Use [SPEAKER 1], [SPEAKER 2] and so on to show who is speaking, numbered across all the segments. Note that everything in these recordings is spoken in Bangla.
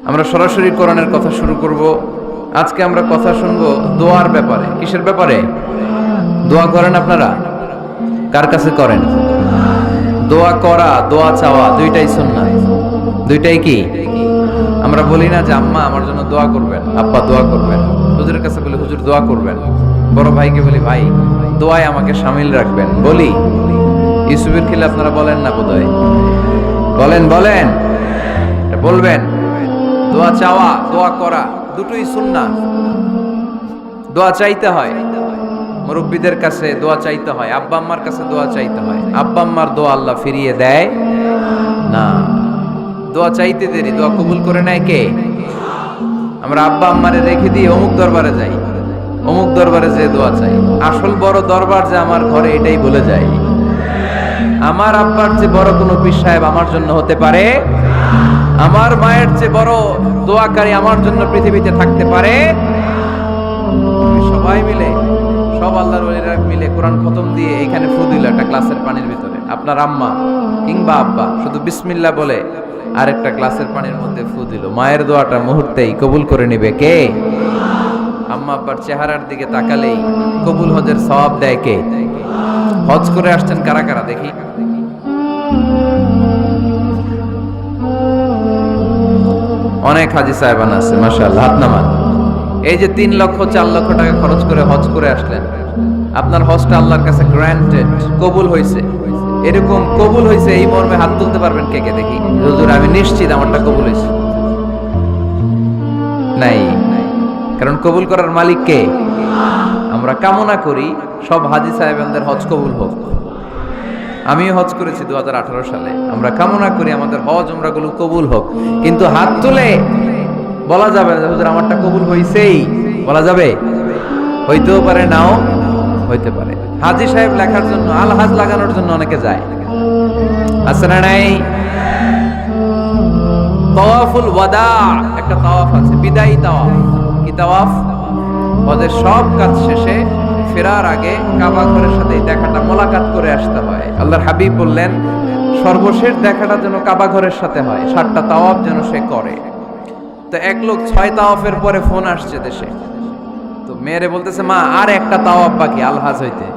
[SPEAKER 1] আমরা সরাসরি কোরআনের কথা শুরু করব। আজকে আমরা কথা শুনবো দোয়ার ব্যাপারে। কিসের ব্যাপারে? দোয়া করেন আপনারা? কার কাছে করেন? দোয়া করা, দোয়া চাওয়া দুইটাই সুন্নাত। দুইটাই কি? আমরা বলি না যে আম্মা আমার জন্য দোয়া করবেন, আব্বা দোয়া করবেন। হুজুরের কাছে বলি হুজুর দোয়া করবেন। বড় ভাইকে বলি ভাই দোয়ায় আমাকে শামিল রাখবেন। বলি ইউসুফের খিলে আপনারা বলেন না বোধহয়? বলেন বলেন, বলবেন। দোয়া চাওয়া, দোয়া করা দুটোই সুন্নাত। দোয়া চাইতে হয়, মুরব্বীদের কাছে দোয়া চাইতে হয়, আব্বা আম্মার কাছে দোয়া চাইতে হয়। আব্বা আম্মার দোয়া আল্লাহ ফিরিয়ে দেয় না। দোয়া চাইতে দেরি, দোয়া কবুল করে নেয় কে? আমরা আব্বা আম্মারে রেখে দিয়ে অমুক দরবারে যাই, অমুক দরবারে যে দোয়া চাই। আসল বড় দরবার যে আমার ঘরে, এটাই ভুলে যাই। আমার আব্বার যে বড় কোনো পীর সাহেব আমার জন্য হতে পারে, আমার মায়ের যে বড় দোয়াকারী আমার জন্য পৃথিবীতে থাকতে পারে। সবাই মিলে, সব আল্লাহর ওলিরা মিলে কোরআন খতম দিয়ে এখানে ফু দিল একটা গ্লাসের পানির ভিতরে। আপনার আম্মা কিংবা আব্বা শুধু বিসমিল্লাহ বলে আরেকটা গ্লাসের পানির মধ্যে ফু দিল। মায়ের দোয়াটা মুহূর্তেই কবুল করে নেবে কে? আম্মা আব্বার চেহারার দিকে তাকালেই কবুল হজের সওয়াব দেয় কে? হজ করে আসছেন কারা কারা দেখি? অনেক হাজি সাহেবান আছে মাশাআল্লাহ, হাত নামান। এই যে 3 লক্ষ 4 লক্ষ টাকা খরচ করে হজ করে আসলেন, আপনার হজটা আল্লাহর কাছে গ্র্যান্টেড, কবুল হয়েছে। এরকম কবুল হয়েছে এই মর্মে হাত তুলতে পারবেন কে কে দেখি? হুজুর আমি নিশ্চিত আমারটা কবুল হয়েছে। নাই, কারণ কবুল করার মালিক কে? আমরা কামনা করি সব হাজি সাহেবদের হজ কবুল হোক। আমিও হজ করেছি 2018 সালে। আমরা কামনা করি আমাদের হজ উমরাগুলো কবুল হোক, কিন্তু হাত তুলে বলা যাবে না হুজুর আমারটা কবুল হইছেই, বলা যাবে? হইতেও পারে, নাও হইতে পারে। হাজি সাহেব লেখার জন্য, আল হাজ লাগানোর জন্য অনেকে যায়, আছে না নাই? তাওয়াফুল ওয়াদা একটা তাওয়াফ আছে, বিদায়ী তাওয়াফ। কি তাওয়াফ? হজের সব কাজ শেষে ফেরার আগে কাবা ঘরের সাথে দেখাটা, মোলাকাত করে আসতে হয়। আল্লাহর হাবিব বললেন সর্বশেষ দেখাটা যেন কাবা ঘরের সাথে হয়, 7টা তাওয়াফ যেন সে করে। তো এক লোক 6 তাওয়াফের পরে ফোন আসছে দেশে, তো মেয়েরে বলতেছে মা আর একটা তাওয়াফ বাকি আলহাজ হইতে,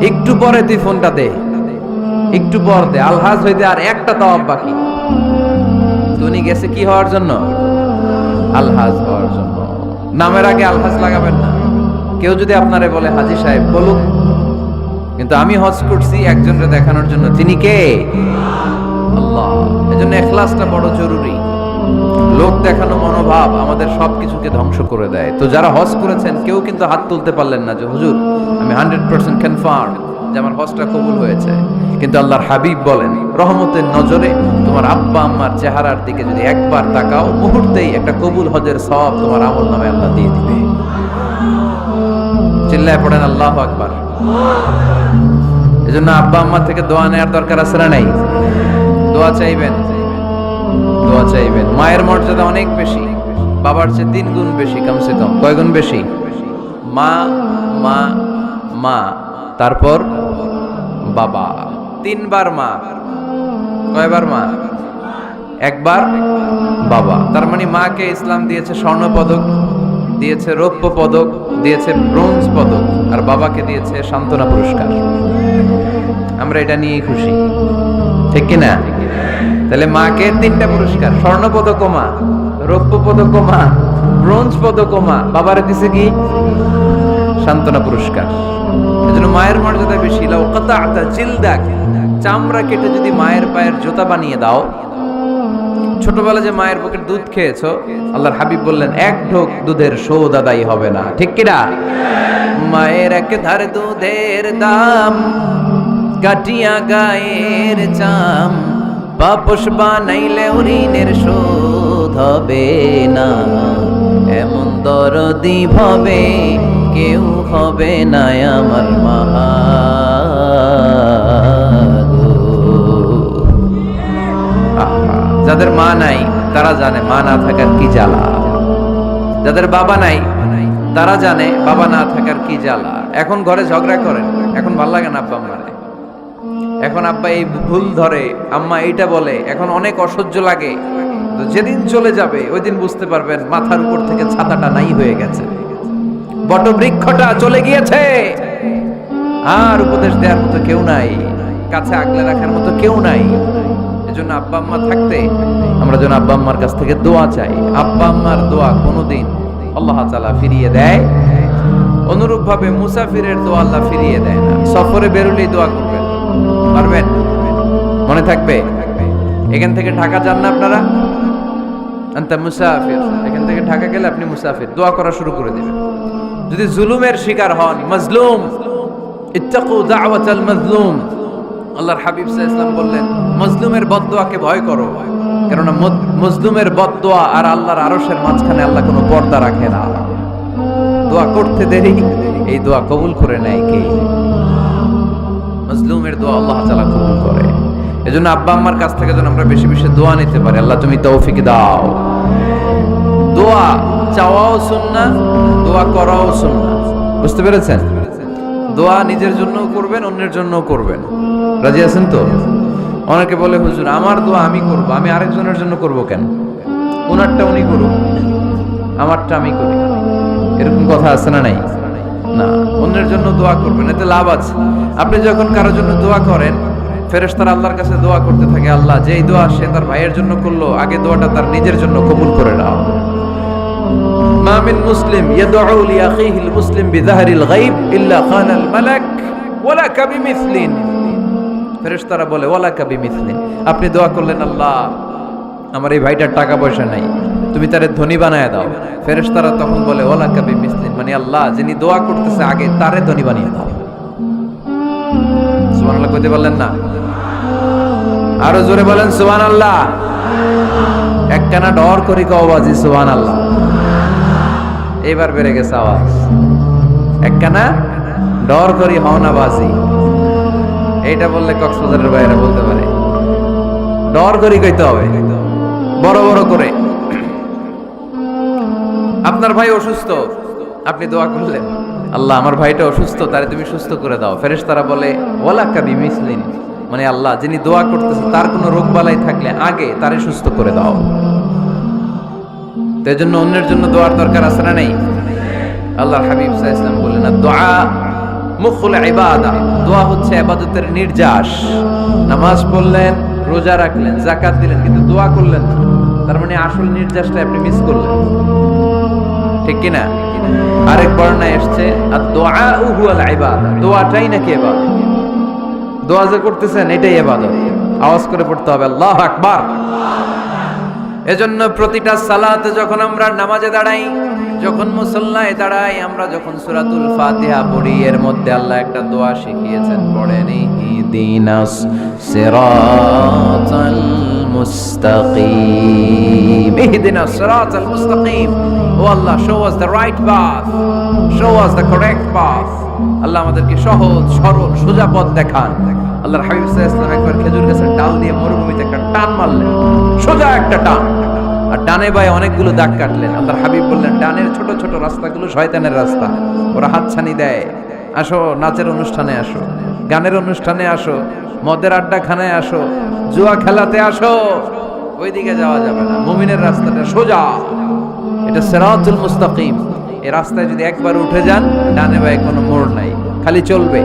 [SPEAKER 1] একটু পরে তুই ফোনটা দে, একটু পর দে, আলহাজ হইতে আর একটা তাওয়াফ বাকি। তো উনি গেছে কি হওয়ার জন্য? আলহাজ হওয়ার জন্য। নামের আগে আলহাজ লাগাবেন না। কেউ যদি আপনারে বলে হাজি সাহেব বলুক, কিন্তু আমি হজ করছি একজনকে দেখানোর জন্য। তিনি কে? আল্লাহ। এজন্য ইখলাসটা বড় জরুরি। লোক দেখানো মনোভাব আমাদের সবকিছুকে ধ্বংস করে দেয়। তো যারা হজ করেছেন কেউ কিন্তু হাত তুলতে পারলেন না যে হুজুর আমি 100% কনফার্ম যে আমার হজটা কবুল হয়েছে। কিন্তু আল্লাহর হাবিব বলেন রহমতের নজরে তোমার আব্বা আম্মার চেহারার দিকে যদি একবার তাকাও, মুহূর্তেই একটা কবুল হজের সওয়াব তোমার আমল নামে আল্লাহ দিয়ে দিবে। চিল্লায় পড়েন আল্লাহু আকবার। এজন্য আব্বা আম্মা থেকে দোয়া নেওয়ার দরকার আছে না নাই? দোয়া চাইবেন, দোয়া চাইবেন। মায়ের মর্যাদা অনেক বেশি, বাবার চেয়ে 3 গুণ বেশি, কমসে কম। কয় গুণ বেশি? মা মা মা, তারপর বাবা। 3 বার মা। কয়বার মা? একবার বাবা। তার মানে মাকে ইসলাম দিয়েছে স্বর্ণ পদক, দিয়েছে রৌপ্য পদক, দিয়েছে ব্রোঞ্জ পদক, আর বাবাকে দিয়েছে সান্ত্বনা পুরস্কার। আমরা এটা নিয়েই খুশি, ঠিক কিনা? তাহলে মাকে 3টা পুরস্কার, স্বর্ণ পদক মা, রৌপ্য পদক মা, ব্রোঞ্জ পদক মা, বাবারে দিছে কি? সান্ত্বনা পুরস্কার। এজন্য মায়ের মর্যাদা বেশি। লাউ কাতা'তা জিলদাক, চামড়া কেটে যদি মায়ের পায়ের জুতা বানিয়ে দাও। ছোটবেলা যে মায়ের বুকের দুধ খেয়েছো, আল্লাহর হাবিব বললেন 1 ঢোক দুধের শোধ আদায় হবে না, ঠিক কিনা? মায়ের এক ধার দুধের দাম, কাটিয়া গায়ের চাম, পাপস বানাইলে ঋণের শোধ হবে না। এমন দরদি ভাবে কেউ হবে না আমার মা। যাদের মা নাই তারা জানে মা না থাকার কি জ্বালা। যাদের বাবা নাই তারা জানে বাবা না থাকার কি জ্বালা। এখন ঘরে ঝগড়া করেন, এখন ভাল লাগে না আব্বা আম্মারে, এখন আব্বা এই ভুল ধরে, আম্মা এইটা বলে, এখন অনেক অসহ্য লাগে। কিন্তু যেদিন চলে যাবে ওই দিন বুঝতে পারবেন মাথার উপর থেকে ছাতাটা নাই হয়ে গেছে, বটবৃক্ষটা চলে গিয়েছে, আর উপদেশ দেওয়ার মতো কেউ নাই, কাছে আগলে রাখার মতো কেউ নাই। এজন্য আব্বা আম্মা থাকতে আমরা যেন আব্বা আম্মার কাছ থেকে দোয়া চাই। আব্বা আম্মার দোয়া কোনোদিন আল্লাহ তাআলা ফিরিয়ে দেয়, অনুরূপ ভাবে মুসাফিরের দোয়া আল্লাহ ফিরিয়ে দেয় না। সফরে বেরোলেই দোয়া করবেন, পারবেন? মনে থাকবে? এখান থেকে ঢাকা যান না আপনারা, আনতা মুসাফির, এখান থেকে ঢাকা গেলে আপনি মুসাফির, দোয়া করা শুরু করে দিবেন। যদি জুলুমের শিকার হন, মাজলুম, ইত্তাকু দাওয়াতাল মাজলুম, আল্লাহর হাবিব সাল্লাল্লাহু আলাইহি ওয়াসাল্লাম বললেন মাজলুমের বদদোয়াকে ভয় করো, কেননা মাজলুমের বদদোয়া আর আল্লাহর আরশের মাঝখানে আল্লাহ কোনো পর্দা রাখে না। দোয়া করতে দেরি, এই দোয়া কবুল করে নেয় কে? মাজলুমের দোয়া আল্লাহ তাআলা কবুল করে। এজন্য আব্বা আম্মার কাছ থেকে যেন আমরা বেশি বেশি দোয়া নিতে পারি। আল্লাহ তুমি তৌফিক দাও। দোয়া চাওয়াও সুন্নাহ, দোয়া করাও সুন্নাহ। বুঝতে পেরেছেন? দোয়া নিজের জন্যও করবেন, অন্যের জন্যও করবেন। রাজি আছেন তো? অনেকে বলে হুজুর আমার দোয়া আমি করব, আমি আরেকজনের জন্য করব কেন? ওনারটা উনি করুন, আমারটা আমি করি, এরকম কথা আছে না নাই? না, অন্যের জন্য দোয়া করবেন, এতে লাভ আছে। আপনি যখন কারোর জন্য দোয়া করেন, ফেরেশতারা আল্লাহর কাছে দোয়া করতে থাকে, আল্লাহ যেই দোয়া সে তার ভাইয়ের জন্য করলো, আগে দোয়াটা তার নিজের জন্য কবুল করে নাও। মা মিন মুসলিম ইয়াদউ লিআখিহিল মুসলিম বিযাহরিল গায়ব ইল্লা কানাল মালাক ওয়ালাকা বিমিসলিন। ফেরেশতারা বলে ওয়ালাকা বিমিসলিন, আপনি দোয়া করলেন আল্লাহ আমার এই ভাইটার টাকা পয়সা নাই, তুমি তারে ধনী বানায় দাও। ফেরেশতারা তখন বলে ওয়ালাকা বিমিসলিন, মানে আল্লাহ যিনি দোয়া করতেছে আগে তারে ধনী বানিয়ে দাও। সুবহানাল্লাহ কইতে বললেন না? আরো জোরে বলেন সুবহানাল্লাহ। একখানা ডর করি কওবাজি সুবহানাল্লাহ। এবার বেড়ে গেছে আওয়াজ। একখানা ডর করি হওনাবাজি, এইটা বললে কক্সবাজারের বাইরে বলতে পারে। ডর করি কইতে হবে বড় বড় করে। আপনার ভাই অসুস্থ, আপনি দোয়া করলেন আল্লাহ আমার ভাইটা অসুস্থ, তারে তুমি সুস্থ করে দাও। ফেরেশতারা বলে ওয়ালাকা বিমিসলিন, মানে আল্লাহ যিনি দোয়া করতেছে তার কোনো রোগ বালাই থাকলে আগে তারে সুস্থ করে দাও। তো এজন্য অন্যের জন্য দোয়ার দরকার আছে না নেই? আল্লাহর হাবিব সাল্লাল্লাহু আলাইহি ওয়াসাল্লাম বললেন দোয়া মুখুল ইবাদা, দোয়া হচ্ছে ইবাদতের নির্যাস। নামাজ পড়লেন, রোজা রাখলেন, যাকাত দিলেন, কিন্তু দোয়া করলেন না, তার মানে আসল নির্যাসটা আপনি মিস করলেন, ঠিক কি না? আরেক বর্ণনায় এসেছে আদ-দুআ হুয়াল ইবাদা, দোয়াটাই নাকি ইবাদত। দোয়া যে করতেছেন এটাই ইবাদত। আওয়াজ করে পড়তে হবে আল্লাহু আকবার। এজন্য প্রতিটা সালাতে যখন আমরা নামাজে দাঁড়াই, যখন মুসল্লায় দাঁড়াই, আমরা যখন সূরাতুল ফাতিহা পড়ি, এর মধ্যে আল্লাহ একটা দোয়া শিখিয়েছেন, পড়েন ইহদিনাস সিরাতাল মুস্তাকিম। ইহদিনাস সিরাতাল মুস্তাকিম, ও আল্লাহ show us the right path, show us the correct path. আল্লাহ আমাদেরকে সহজ সরল সোজা পথ দেখান। আল্লাহর হাবিব সাল্লাল্লাহু আলাইহি ওয়াসাল্লাম একবার খেজুর গাছের ডাল দিয়ে মরুভূমিতে একটা টান মারলেন, সোজা একটা টান, আর ডানে বায়ে অনেকগুলো দাগ কাটলেন। আল্লাহর হাবিব বললেন ডানের ছোট ছোট রাস্তাগুলো শয়তানের রাস্তা, ওরা হাতছানি দেয়। আসো নাচের অনুষ্ঠানে আসো, গানের অনুষ্ঠানে আসো, মদের আড্ডাখানায় আসো, জুয়া খেলাতে আসো, ওইদিকে যাওয়া যাবে না। মুমিনের রাস্তাটা সোজা, এটা সিরাতুল মুস্তাকিম। এই রাস্তায় যদি একবার উঠে যান, ডানে বায়ে কোনো মোড় নাই, খালি চলবে,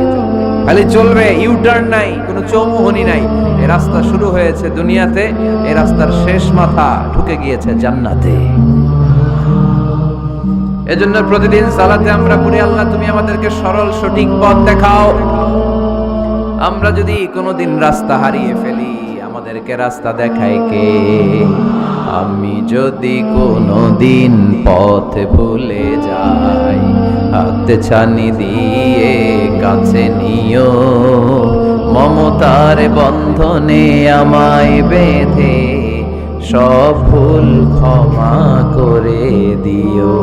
[SPEAKER 1] খালি চলবে, ইউটার্ন নাই, কোনো চৌমুহনী নাই। এই রাস্তা শুরু হয়েছে দুনিয়াতে, এই রাস্তার শেষ মাথা ঢুকে গিয়েছে জান্নাতে। এজন্য প্রতিদিন সালাতে আমরা পড়ি আল্লাহ তুমি আমাদেরকে সরল সঠিক পথ দেখাও। আমরা যদি কোনোদিন রাস্তা হারিয়ে ফেলি, আমাদেরকে রাস্তা দেখায় কে? আমি যদি কোনোদিন পথ ভুলে যাই, হাত ছানি দিয়ে কাছে নিও, মমতার বন্ধনে আমায় বেঁধে সব ভুল ক্ষমা করে দিও।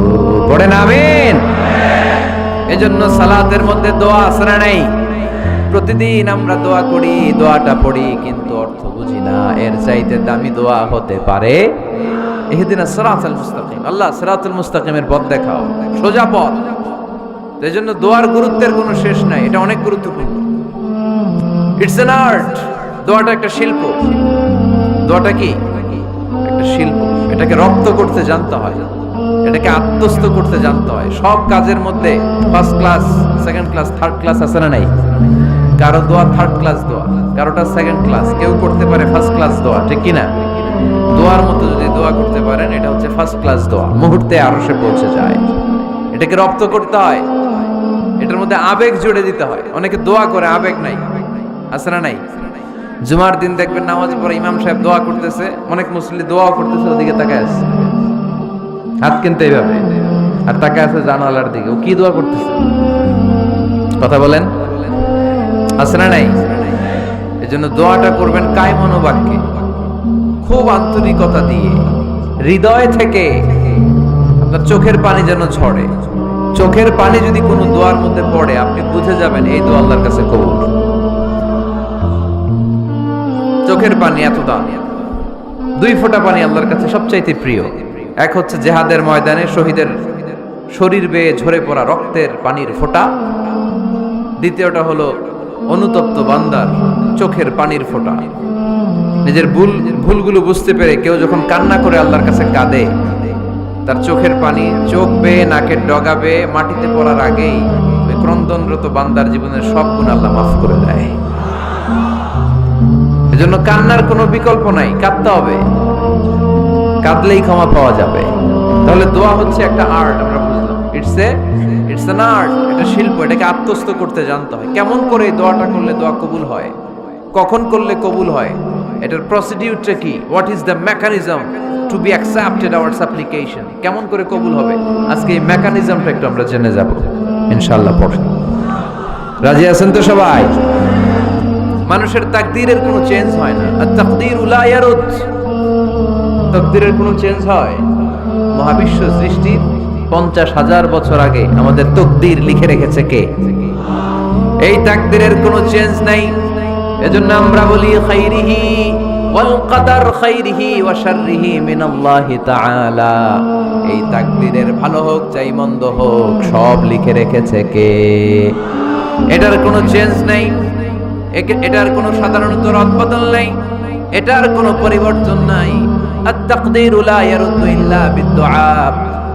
[SPEAKER 1] পড়েন আমিন। এজন্য সালাতের মধ্যে দোয়া আছে না নাই? প্রতিদিন আমরা দোয়া করি, দোয়াটা পড়ি, কিন্তু অর্থ বুঝি না। এর চাইতে দামি দোয়া হতে পারে ইহদিনাস সিরাতাল মুস্তাকিম, আল্লাহ সিরাতুল মুস্তাকিমের পথ দেখাও, সোজা পথ। তো এজন্য দোয়ার গুরুত্বের কোনো শেষ নাই, এটা অনেক গুরুত্বপূর্ণ। ইটস অ্যান আর্ট, দোয়াটা একটা শিল্প। দোয়াটা কি? একটা শিল্প। এটাকে রপ্ত করতে জানতে হয়, এটাকে আত্মস্থ করতে জানতে হয়। সব কাজের মধ্যে first class, second class, third class আছে না নাই? কারো দোয়া থার্ড ক্লাস দোয়া, কারোটা সেকেন্ড ক্লাস, কেউ করতে পারে ফার্স্ট ক্লাস দোয়া, ঠিক কিনা? দোয়ার মতো যদি দোয়া করতে পারেন, এটা হচ্ছে ফার্স্ট ক্লাস দোয়া, মুহূর্তে আরশে পৌঁছে যায়। এটাকে রপ্ত করতে হয়, এটার মধ্যে আবেগ জুড়ে দিতে হয়। অনেকে দোয়া করে আবেগ নাই, আছে না নাই? জুমার দিন দেখবেন নামাজের পরে ইমাম সাহেব দোয়া করতেছে, অনেক মুসল্লি দোয়া করতেছে, ওদিকে তাকায় আছে, হাত কিনতে এইভাবে, আর তাকায় আছে জানালার দিকে, ও কি দোয়া করতেছে? কথা বলেন, আছে না নাই? এজন্য দোয়াটা করবেন কায় মনোবাক্যে, খুব আন্তরিকতা দিয়ে, হৃদয় থেকে। আপনার চোখের পানি যেন ঝরে। চোখের পানি যদি কোনো দোয়ার মধ্যে পড়ে, আপনি বুঝে যাবেন এই দোয়া আল্লাহর কাছে কবুল। চোখের পানি এত দাম। 2 ফোঁটা পানি আল্লাহর কাছে সবচাইতে প্রিয়। এক হচ্ছে জিহাদের ময়দানে শহীদের শরীর বেয়ে ঝরে পড়া রক্তের পানির ফোঁটা। দ্বিতীয়টা হলো অনুতপ্ত বান্দার চোখের পানির ফোঁটা। নিজের ভুলগুলো বুঝতে পেরে কেউ যখন কান্না করে আল্লাহর কাছে কাঁদে, তার চোখের পানি চোখ বেয়ে নাকের ডগা বেয়ে মাটিতে পড়ার আগেই ওই ক্রন্দনরত বান্দার জীবনের সব গুণ আল্লাহ মাফ করে দেয়। এজন্য কান্নার কোনো বিকল্প নাই, কাঁদতে হবে, কাঁদলেই ক্ষমা পাওয়া যাবে। তাহলে দোয়া হচ্ছে একটা আর্ট, আমরা বুঝলাম। ইটস অ্যান আর্ট, এটা শিল্প, এটাকে আত্মস্থ করতে জানতে হয়। কেমন করে এই দোয়াটা করলে দোয়া কবুল হয়, কখন করলে কবুল হয়, এটার প্রসিডিউরটা কি, what is the mechanism two be accepted hour সাপ্লিকেশন, কেমন করে কবুল হবে, আজকে এই মেকানিজমটা একটু আমরা জেনে যাব ইনশাআল্লাহ। পড়ে রাজি আছেন তো সবাই? মানুষের তাকদীরের কোনো চেঞ্জ হয় না। আর তাকদীর লা ইয়ারুদ, তাকদীরের কোনো চেঞ্জ হয়? মহাবিশ্ব সৃষ্টির 50,000 বছর আগে আমাদের তাকদীর লিখে রেখেছে কে? এই তাকদীরের কোনো চেঞ্জ নাই। এজন্য আমরা বলি খাইরিহি ওয়াল কদর, খাইরিহি ওয়া শাররিহি মিনাল্লাহি তাআলা। এই তাকদীরের ভালো হোক চাই মন্দ হোক, সব লিখে রেখেছে কে? এটার কোনো চেঞ্জ নাই, এটার কোনো সাধারণত রদবদল নাই, এটার কোনো পরিবর্তন নাই। আত-তাকদীরু লা ইয়ারুদ্দু ইল্লা বিদ-দুআ।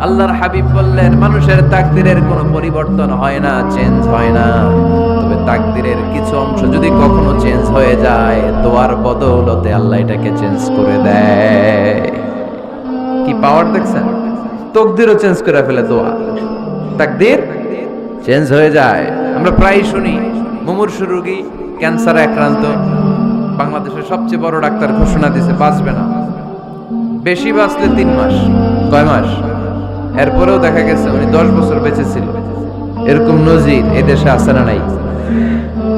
[SPEAKER 1] আল্লাহর হাবিব বললেন, মানুষের তাকদীরের কোনো পরিবর্তন হয় না, চেঞ্জ হয় না। তবে তাকদীরের কিছু অংশ যদি কখনো চেঞ্জ হয়ে যায়, দোয়ার বদৌলতে আল্লাহ এটাকে চেঞ্জ করে দেয়। কি পাওয়ার দেখছেন? তাকদীরও চেঞ্জ করে ফেলে দোয়া, তাকদীর চেঞ্জ হয়ে যায়। আমরা প্রায় শুনি মুমূর্ষু রোগী, ক্যান্সারে আক্রান্ত, বাংলাদেশের সবচেয়ে বড় ডাক্তার ঘোষণা দিয়েছে বাঁচবে না, বেশি বাঁচলে 3 মাস। কয় মাস? এরপরেও দেখা গেছে উনি 10 বছর বেঁচে ছিল। এরকম নজির এদেশে আছে না নাই?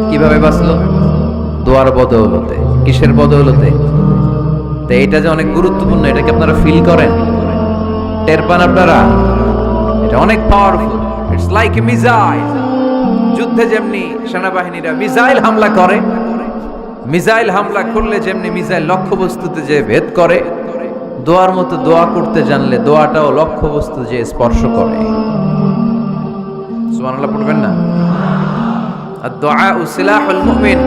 [SPEAKER 1] কিভাবে বাঁচলো? দোয়ার বদৌলতে। কিসের বদৌলতে? তো এটা যে অনেক গুরুত্বপূর্ণ, এটাকে আপনারা ফিল করেন, টের পান আপনারা? এটা অনেক powerful. It's like a missile. যুদ্ধে যেমনি সেনাবাহিনীরা মিসাইল হামলা করে, মিসাইল হামলা করলে যেমনি মিসাইল লক্ষ্যবস্তুতে যে ভেদ করে, দোয়ার মতো দোয়া করতে জানলে দোয়াটাও লক্ষ্যবস্তু যে স্পর্শ করে। সুবহানাল্লাহ পড়বেন না? আর দোয়া সিলাহুল মুমিন,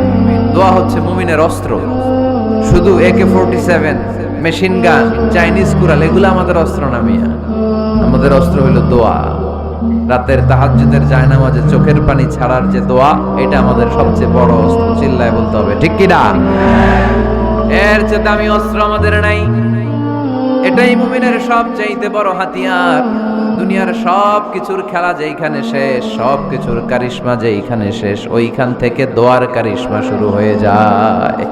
[SPEAKER 1] দোয়া হচ্ছে মুমিনের অস্ত্র। শুধু AK-47, মেশিন গান, চাইনিজ কুড়াল এগুলো আমাদের অস্ত্র না মিয়া। আমাদের অস্ত্র হলো দোয়া। রাতের তাহাজ্জুদের জায়নামাজে চোখের পানি ছাড়ার যে দোয়া, এটা আমাদের সবচেয়ে বড় অস্ত্র। চিল্লায় বলতে হবে, ঠিক কি না? এর চেয়ে দামি অস্ত্র আমাদের নাই। এটাই মুমিনের সবচাইতে বড় হাতিয়ার। দুনিয়ার সব কিছুর খেলা যেইখানে শেষ, সব কিছুর কারিশমা যেইখানে শেষ, ওইখান থেকে দোয়ার কারিশমা শুরু হয়ে যায়।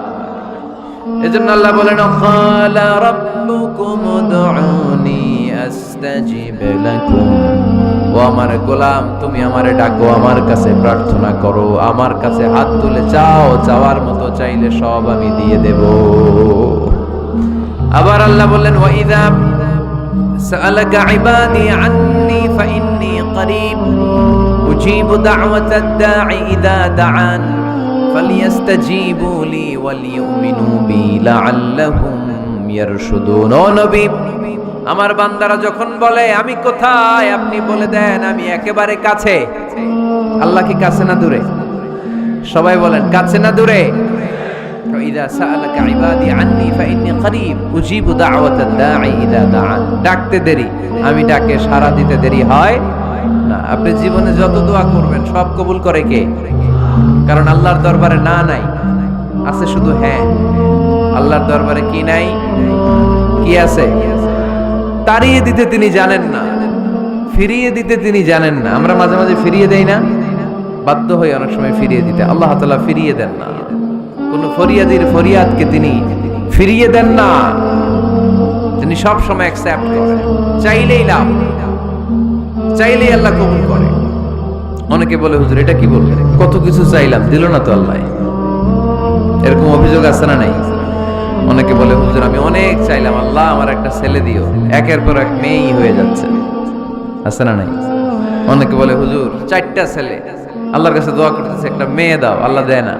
[SPEAKER 1] এজন্য আল্লাহ বলেন, ক্বালা রাব্বুকুম উদউনি আস্তাজিব লাকুম। ও আমার গোলাম, তুমি আমারে ডাকো, আমার কাছে প্রার্থনা করো, আমার কাছে হাত তুলে চাও, চাওয়ার মতো চাইলে সব আমি দিয়ে দেব। আবার আল্লাহ বললেন, ওয়া ইযা সাআলাকা ইবাদি আন্নী ফাইন্নী করিব উজিবু দাওয়াতাদ দাঈ ইযা দাআন ফালিয়াস্তাজিবু লি ওয়াল ইউমিনু বি লাআল্লাহুম ইয়ারশুদুন। ও নবী, আমার বান্দারা যখন বলে আমি কোথায়, আপনি বলে দেন আমি একেবারে কাছে। আল্লাহ কি কাছে না দূরে? সবাই বলেন, কাছে না দূরে? ইযা সাআলাকা ইবাদি আন্নী ফাইন্নী করিব উজিবু দাওয়াতাদ দাঈ ইযা দাআন। ডাকতে দেরি, আমি ডাকে সাড়া দিতে দেরি হয় না। আপনি জীবনে যত দোয়া করবেন সব কবুল করে কে? কারণ আল্লাহর দরবারে না নাই, আছে শুধু হ্যাঁ। আল্লাহর দরবারে কি নাই? কি আছে? তাড়িয়ে দিতে তিনি জানেন না, ফিরিয়ে দিতে তিনি জানেন না। আমরা মাঝে মাঝে ফিরিয়ে দেই না, বাধ্য হয়ে অনেক সময় ফিরিয়ে দিতে। আল্লাহ তাআলা ফিরিয়ে দেন না, কোন ফরিয়াদির ফরিয়াদকে তিনি ফিরিয়ে দেন না, তিনি সব সময় অ্যাকসেপ্ট করেন। চাইলেই লাভ, চাইলেই আল্লাহ কবুল করে। অনেকে বলে হুজুর এটা কি বললেন, কত কিছু চাইলাম দিল না তো আল্লাহ, এরকম অভিযোগ আছে না নাই? অনেকে বলে হুজুর আমি অনেক চাইলাম আল্লাহ আমার একটা ছেলে দিও, একের পর এক মেয়েই হয়ে যাচ্ছে, আছে না নাই? অনেকে বলে হুজুর 4টা ছেলে, আল্লাহর কাছে দোয়া করতেছে একটা মেয়ে দাও, আল্লাহ দেয় না।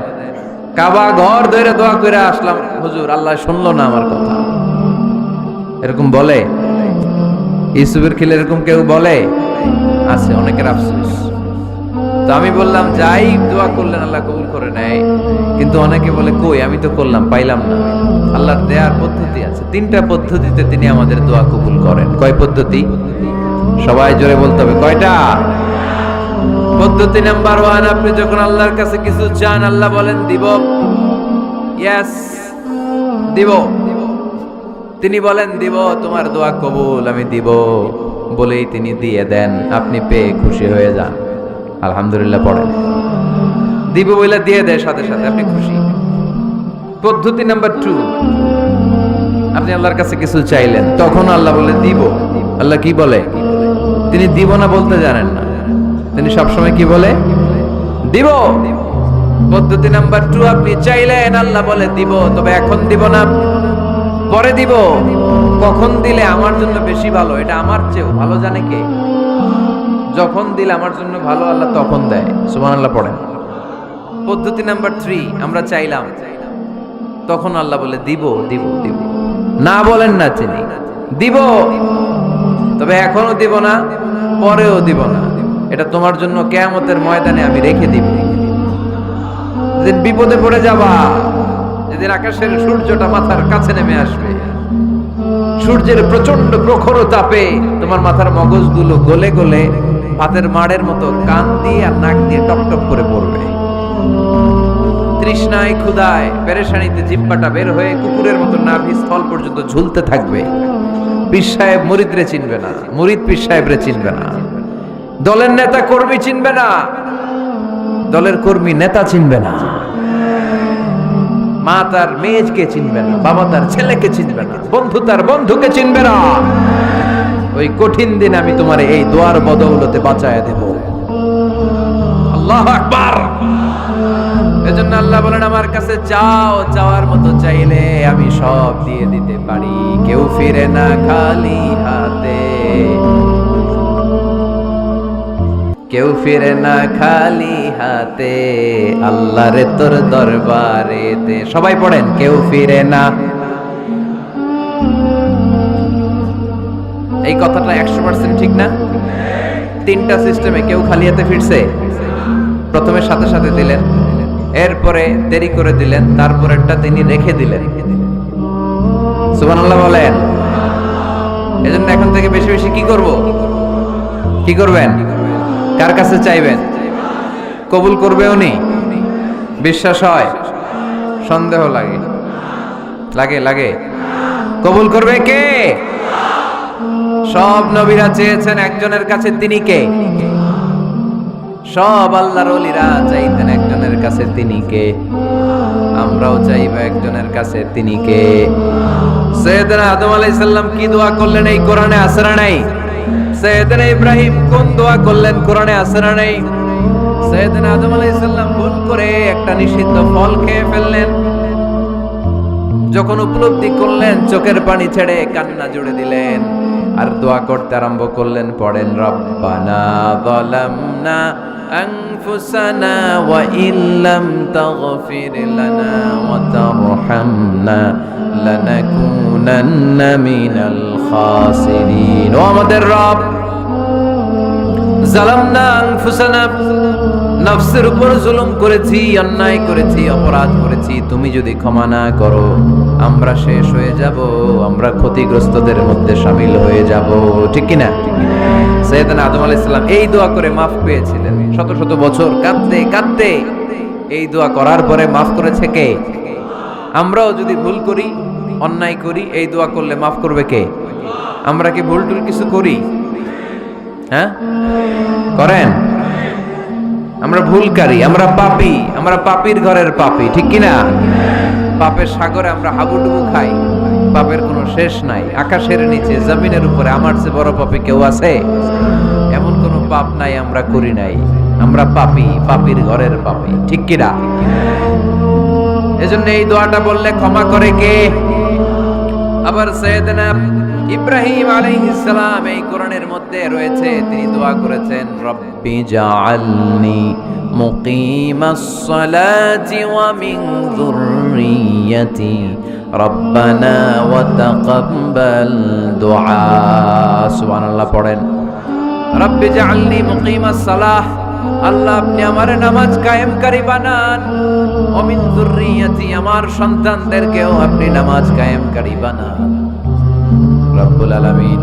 [SPEAKER 1] কাবা ঘর ধরে দোয়া করে আসলাম হুজুর, আল্লাহ শুনলো না আমার কথা। এরকম বলে? ইউসুফের খিলে এরকম কেউ বলে? আছে, অনেকের আফসোস। তো আমি বললাম যাই দোয়া করলেন আল্লাহ কবুল করে নেয়, কিন্তু অনেকে বলে কই আমি তো করলাম পাইলাম না। আল্লাহর দেয়ার পদ্ধতি আছে, 3টা পদ্ধতিতে তিনি আমাদের দোয়া কবুল করেন। কয় পদ্ধতি? সবাই জোরে বলতে হবে, কয়টা? পদ্ধতি নাম্বার 1, আপনি যখন আল্লাহর কাছে কিছু চান আল্লাহ বলেন দিব, ইয়েস দিব। তিনি বলেন দিব, তোমার দোয়া কবুল, আমি দিব বলেই তিনি দিয়ে দেন। আপনি পেয়ে খুশি হয়ে যান, আলহামদুলিল্লাহ পড়েন। দিব বলে দিয়ে দেয় সাথে সাথে, আপনি খুশি। পদ্ধতি নাম্বার 2, আপনি আল্লাহর কাছে কিছু চাইলেন, তখন আল্লাহ বলে দিব। আল্লাহ কি বলে? তিনি দিব না বলতে জানেন না, তিনি সবসময় কি বলে? দিব। পদ্ধতি নাম্বার 2, আপনি চাইলেন আল্লাহ বলে দিব, তবে এখন দিব না, পরে দিব। কখন দিলে আমার জন্য বেশি ভালো, এটা আমার চেয়েও ভালো জানে কে? যখন দিলে আমার জন্য ভালো আল্লাহ তখন দেয়, সুবহানাল্লাহ পড়েন। পদ্ধতি নাম্বার 3, আমরা চাইলাম, তখন আল্লাহ বলে দিব দিব দিব, না বলেন না তিনি দিব, তবে এখনো দিব না, পরেও দিব না, এটা তোমার জন্য কিয়ামতের ময়দানে আমি রেখে দিব। যেদিন বিপদে পড়ে যাবা, যেদিন আকাশের সূর্যটা মাথার কাছে নেমে আসবে, সূর্যের প্রচন্ড প্রখর তাপে তোমার মাথার মগজগুলো গলে গলে ভাতের মাড়ের মতো কান দিয়ে আর নাক দিয়ে টপটপ করে পড়বে। তৃষ্ণায় ক্ষুধায় পেরেশানিতে জিহ্বাটা বের হয়ে কুকুরের মতো নাভি স্থল পর্যন্ত ঝুলতে থাকবে। পীর সাহেব মুরিদরে চিনবে না, মুরিদ পীর সাহেবরে চিনবে না, দলের নেতা কর্মী চিনবে না, দলের কর্মী নেতা চিনবে না, মা তার মেয়েকে চিনবে না, বাবা তার ছেলেকে চিনবে না, বন্ধু তার বন্ধুকে চিনবে না। ওই কঠিন দিন আমি তোমার এই দোয়ার বদৌলতে বাঁচায় দেব। আল্লাহু আকবার। এজন্য আল্লাহ বলেন আমার কাছে চাও, চাওয়ার মতো চাইলে আমি সব দিয়ে দিতে পারি। কেউ ফিরে না খালি হাতে, কেউ ফিরে না খালি হাতে, আল্লাহরে তোর দরবারেতে। সবাই পড়েন, কেউ ফিরে না। এই কথাটা 100% ঠিক না? 3টা সিস্টেমে কেউ খালি হাতে ফিরছে? প্রথমে সাথে সাথে দিলেন, এরপরে দেরি করে দিলেন, তারপরেরটা তিনি রেখে দিলেন। সুবহানাল্লাহ বলেন। এজন্য এখন থেকে বেশি বেশি কি করব? কি করবেন? কার কাছে চাইবেন? কবুল করবে উনি? বিশ্বাস হয়? সন্দেহ লাগে? লাগে লাগে? কবুল করবে কে? সব নবীরা চেয়েছেন একজনের কাছে, তিনি কে? সব আল্লাহর ওলিরা চাইতেন একজনের কাছে, তিনি কে? আমরাও চাইব একজনের কাছে, তিনি কে? সাইয়েদনা আদম আলাইহিস সালাম কি দোয়া করলেন এই কোরআনে আছে না নাই? সাইয়েদনা ইব্রাহিম কোন দোয়া করলেন কোরআনে আছে না নাই? সাইয়েদনা আদম আলাইহিস সালাম ভুল করে একটা নিষিদ্ধ ফল খেয়ে ফেললেন, যখন উপলব্ধি করলেন চোখের পানি ছেড়ে কান্না জুড়ে দিলেন আর দোয়া করতে আরম্ভ করলেন। পড়েন, রব্বানা যালামনা আনফুসানা ওয়া ইল্লাম তাগফির লানা ওয়া তারহামনা লানাকুনান্না মিনাল খাসিরিন। ও আমাদের রব, যালামনা আনফুসানা, নফসের উপর জুলুম করেছি, অন্যায় করেছি, অপরাধ করেছি, তুমি যদি ক্ষমা না করো আমরা শেষ হয়ে যাব, আমরা ক্ষতিগ্রস্তদের মধ্যে শামিল হয়ে যাব। ঠিক কিনা? সাইয়েদনা আদম আলাইহিস সালাম এই দোয়া করে মাফ পেয়েছিলেন। শত শত বছর কাঁদতে কাঁদতে এই দোয়া করার পরে মাফ করেছে কে? আমরাও যদি ভুল করি, অন্যায় করি, এই দোয়া করলে মাফ করবে কে? আমরা কি ভুল টুল কিছু করি? হ্যাঁ, করেন? আমরা ভুলকারী, আমরা পাপী, আমরা পাপীর ঘরের পাপী। ঠিক কিনা? পাপের সাগরে আমরা হাবুডুবু খাই, পাপের কোনো শেষ নাই। আকাশের নিচে, জমিনের উপরে আমার চেয়ে বড় পাপী কেউ আছে? এমন কোনো পাপ নাই আমরা করি নাই। আমরা পাপী, পাপীর ঘরের পাপী। ঠিক কিনা? এজন্য এই দোয়াটা বললে ক্ষমা করে কে? আবার সাইয়েদনা ইব্রাহিম আলাইহিস সালাম এই কোরআনের মধ্যে রয়েছে, তিনি দোয়া করেছেন, রব্বি জাআলনি মুকিমাস সালাতি ওয়া মিন যুররিয়্যাতি রব্বানা ওয়া তাকাব্বাল দুআ। সুবহানাল্লাহ পড়েন। রব্বি জাআলনি মুকিমাস সালাহ, আল্লাহ আপনি আমার নামাজ কায়েমকারী বানান, ওয়া মিন যুররিয়্যাতি, আমার সন্তানদেরকেও আপনি নামাজ কায়েমকারী বানান। রব্বুল আলামিন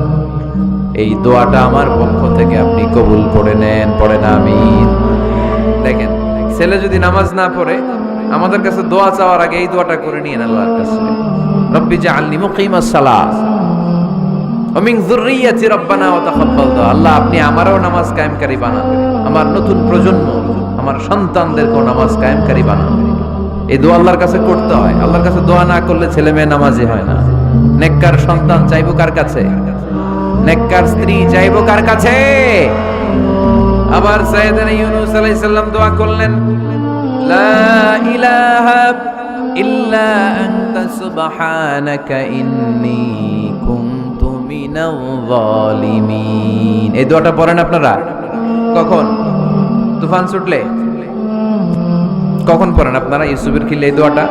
[SPEAKER 1] এই দোয়াটা আমার পক্ষ থেকে আপনি কবুল করে নেন। পড়েন আমিন। দেখেন, ছেলে যদি নামাজ না পড়ে আমাদের কাছে দোয়া চাওয়ার আগে এই দোয়াটা করে নিয়েন আল্লাহর কাছে, রব্বি জাআলনি মুকিমাস সালাহ ওয়া মিন যুররিয়্যাতি রব্বানা ওয়া তাকাব্বাল দুআ। আল্লাহ আপনি আমারও নামাজ কায়েমকারী বানান, আমার নতুন প্রজন্ম, আমার সন্তানদেরকেও নামাজ কায়েমকারী বানান। এই দোয়া আল্লাহর কাছে করতে হয়। আল্লাহর কাছে দোয়া না করলে ছেলে মেয়ে নামাজি হয় না। নেককার সন্তান চাইবো কার কাছে? নেককার স্ত্রী চাইবো কার কাছে? আবার সাইয়েদনা ইউনূস আলাইহিস সালাম দোয়া করলেন, লা ইলাহা ইল্লা আনতা সুবহানাকা ইন্নী কুনতু মিনাল যালিমিন। এই দোয়াটা পড়েন আপনারা কখন? তুফান ছুটলে? কখন পড়েন আপনারা ইউসুফের খিলে এই দোয়াটা?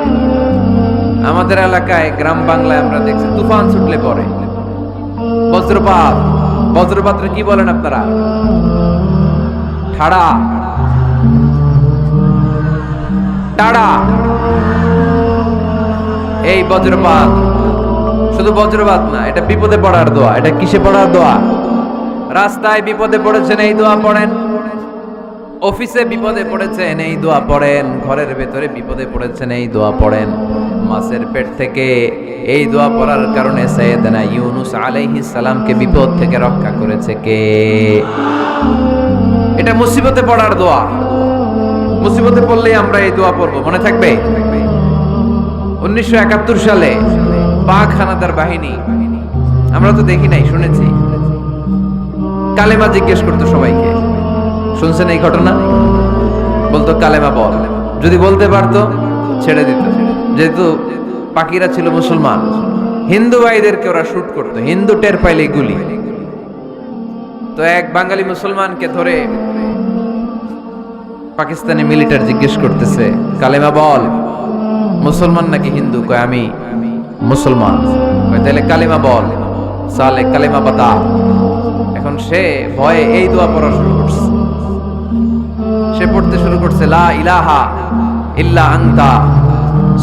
[SPEAKER 1] আমাদের এলাকায় গ্রাম বাংলায় আমরা দেখছি তুফান ছুটলে পড়ে। বজ্রপাত, বজ্রপাতরে কি বলেন আপনারা? ঠাড়া, টাড়া। এই বজ্রপাত শুধু বজ্রপাত না, এটা বিপদে পড়ার দোয়া। এটা কিসে পড়ার দোয়া? রাস্তায় বিপদে পড়েছেন এই দোয়া পড়েন, অফিসে বিপদে পড়েছেন এই দোয়া পড়েন, ঘরের ভেতরে বিপদে পড়েছেন এই দোয়া পড়েন। মাছের পেট থেকে এই দোয়া পড়ার কারণে সাইয়েদনা ইউনূস আলাইহিস সালামকে বিপদ থেকে রক্ষা করেছে কে? এটা মুসিবতে পড়ার দোয়া। মুসিবতে পড়লেই আমরা এই দোয়া পড়বো, মনে থাকবে? 1971 সালে পাক হানাদার বাহিনী, আমরা তো দেখি নাই, শুনেছি, কালেমা জিজ্ঞেস করতো সবাইকে। শুনছেন এই ঘটনা? বলতো কালেমা বল, যদি বলতে পারতো ছেড়ে দিত। যেহেতু পাকিরা ছিল মুসলমান, হিন্দু ভাইদেরকে ওরা শুট করতো, হিন্দু টের পাইলে গুলি। তো এক বাঙালি মুসলমানকে ধরে পাকিস্তানি মিলিটারি জিজ্ঞেস করতেছে, কালেমা বল, মুসলমান নাকি হিন্দু? কয় আমি মুসলমান। কয় তাহলে কালেমা বল, সালে কালেমা বাতা। এখন সে ভয়ে এই দোয়া পড়া শুরু করছে। সে পড়তে শুরু করছে, লা ইলাহা ইল্লা আনতা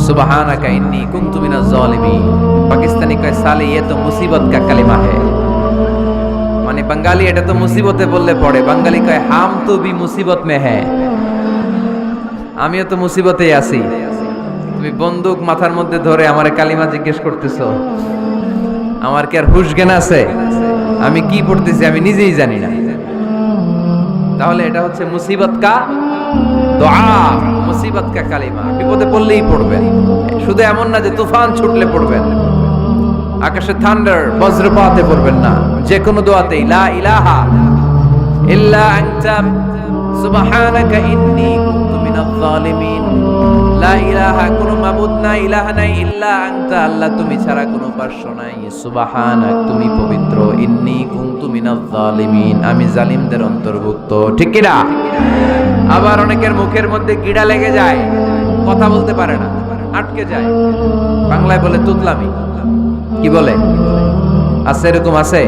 [SPEAKER 1] সুবহানাকা ইন্নী কুনতু মিনাজ জালিমিন। পাকিস্তানি কয় সালে ये तो मुसीबत का कलिमा है, মানে বাঙালি এটা তো মুসিবতে বললে পড়ে। বাঙালি কয় হাম তো ভি মুসিবত মে হ্যায়, আমিও তো মুসিবতেই আছি। তুমি বন্দুক মাথার মধ্যে ধরে আমারে কালিমা জিজ্ঞেস করতেছো, আমার কি আর হুশ জ্ঞান আছে? আমি কি পড়তেছি আমি নিজেই জানি না। তাহলে এটা হচ্ছে মুসিবত কা দোয়া, মুসিবত কা কালিমা। বিপদে পড়লেই পড়বেন, শুধু এমন না যে তুফান ছুটলে পড়বেন, আকাশে থান্ডার বজ্রপাতে পড়বেন না। যে কোনো দোয়াতেই লা ইলাহা ইল্লা আনতা সুবহানাকা ইন্নী কুনতু মিনাজ জালিমিন। লা ইলাহা, কোনো মাবুদ নাই, ইলাহা নাই, ইল্লা আনতা, আল্লাহ তুমি ছাড়া কোনো উপাস্য নাই, সুবহানাক, তুমি পবিত্র, ইন্নী কুনতু মিনাজ জালিমিন, আমি জালিমদের অন্তর্ভুক্ত। ঠিক কি না? আবার অনেকের মুখের মধ্যে গিড়া লেগে যায়, কথা বলতে পারে না, আটকে যায়। বাংলায় বলে তুতলামি। কি বলে? আছে, এরকম আছে।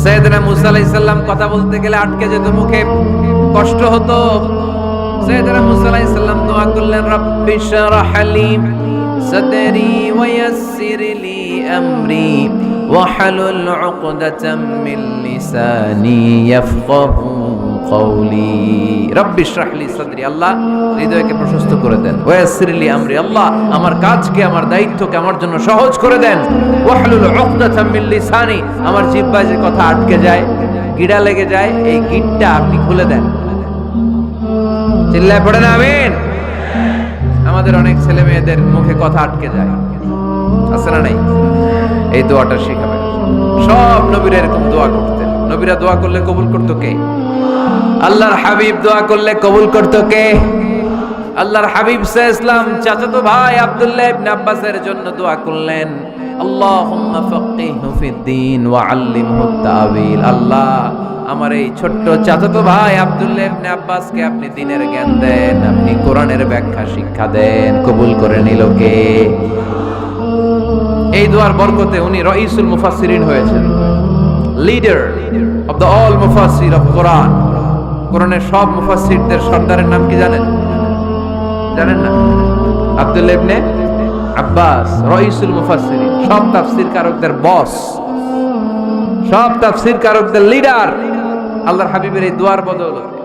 [SPEAKER 1] সাইয়েদনা মুসা আলাইহিস সালাম কথা বলতে গেলে আটকে যেত মুখে। কষ্ট হতো। সাইয়েদনা মুসা আলাইহিস সালাম দোয়া করলেন, রাব্বি শরহ লি সাদরি ওয়া ইয়াসসির লি আমরি ওয়াহলুল উকদাতাম মিন লিসানি ইয়াফকাহু কওলি। রাব্বি শরহ লি সাদরি, আল্লাহ হৃদয়কে প্রশস্ত করে দেন। ওয়া ইয়াসসির লি আমরি, আল্লাহ আমার কাজকে, আমার দায়িত্বকে আমার জন্য সহজ করে দেন। ওয়াহলুল উকদাতাম মিন লিসানি, আমার জিহ্বায় যে কথা আটকে যায়, গিড়া লেগে যায়, এই গিটটা আপনি খুলে দেন। চিল্লায় পড়েন আমিন। আমাদের অনেক ছেলে মেয়েদের মুখে কথা আটকে যায়, আছে না নাই? এই দোয়াটা শিখাবেন। সব নবীরা এরকম দোয়া করতেন। নবীরা দোয়া করলে কবুল করতো কে? আল্লাহর হাবিব দোয়া করলে কবুল করতো কে? আল্লাহর হাবিব সাল্লাল্লাহু আলাইহি ওয়াসাল্লাম চাচাতো ভাই আব্দুল্লাহ ইবনে আব্বাসের জন্য দোয়া করলেন, আল্লাহুম্মা ফাক্কিহু ফিদ্দীন ওয়া আল্লিমহু তা'বীল। আল্লাহ আমার এই ছোট্ট চাচাতো ভাই আব্দুল্লাহ ইবনে আব্বাসকে আপনি দ্বীনের জ্ঞান দেন, আপনি কোরআনের ব্যাখ্যা শিক্ষা দেন। কবুল করে নিল কে? এই দোয়ার বরকতে উনি রাইসুল মুফাসসিরিন হয়েছেন, লিডার অফ দ্য অল মুফাসসির অফ কোরআন। কোরআনের সব মুফাসসিরদের সর্দারের নাম কি জানেন? জানেন না? আব্দুল্লাহ ইবনে আব্বাস রাইসুল মুফাসসিরিন, সব তাফসীর কারকদের বস, সব তাফসীর কারকদের লিডার। আল্লাহর হাবিবের এই দোয়ার বদৌলতে।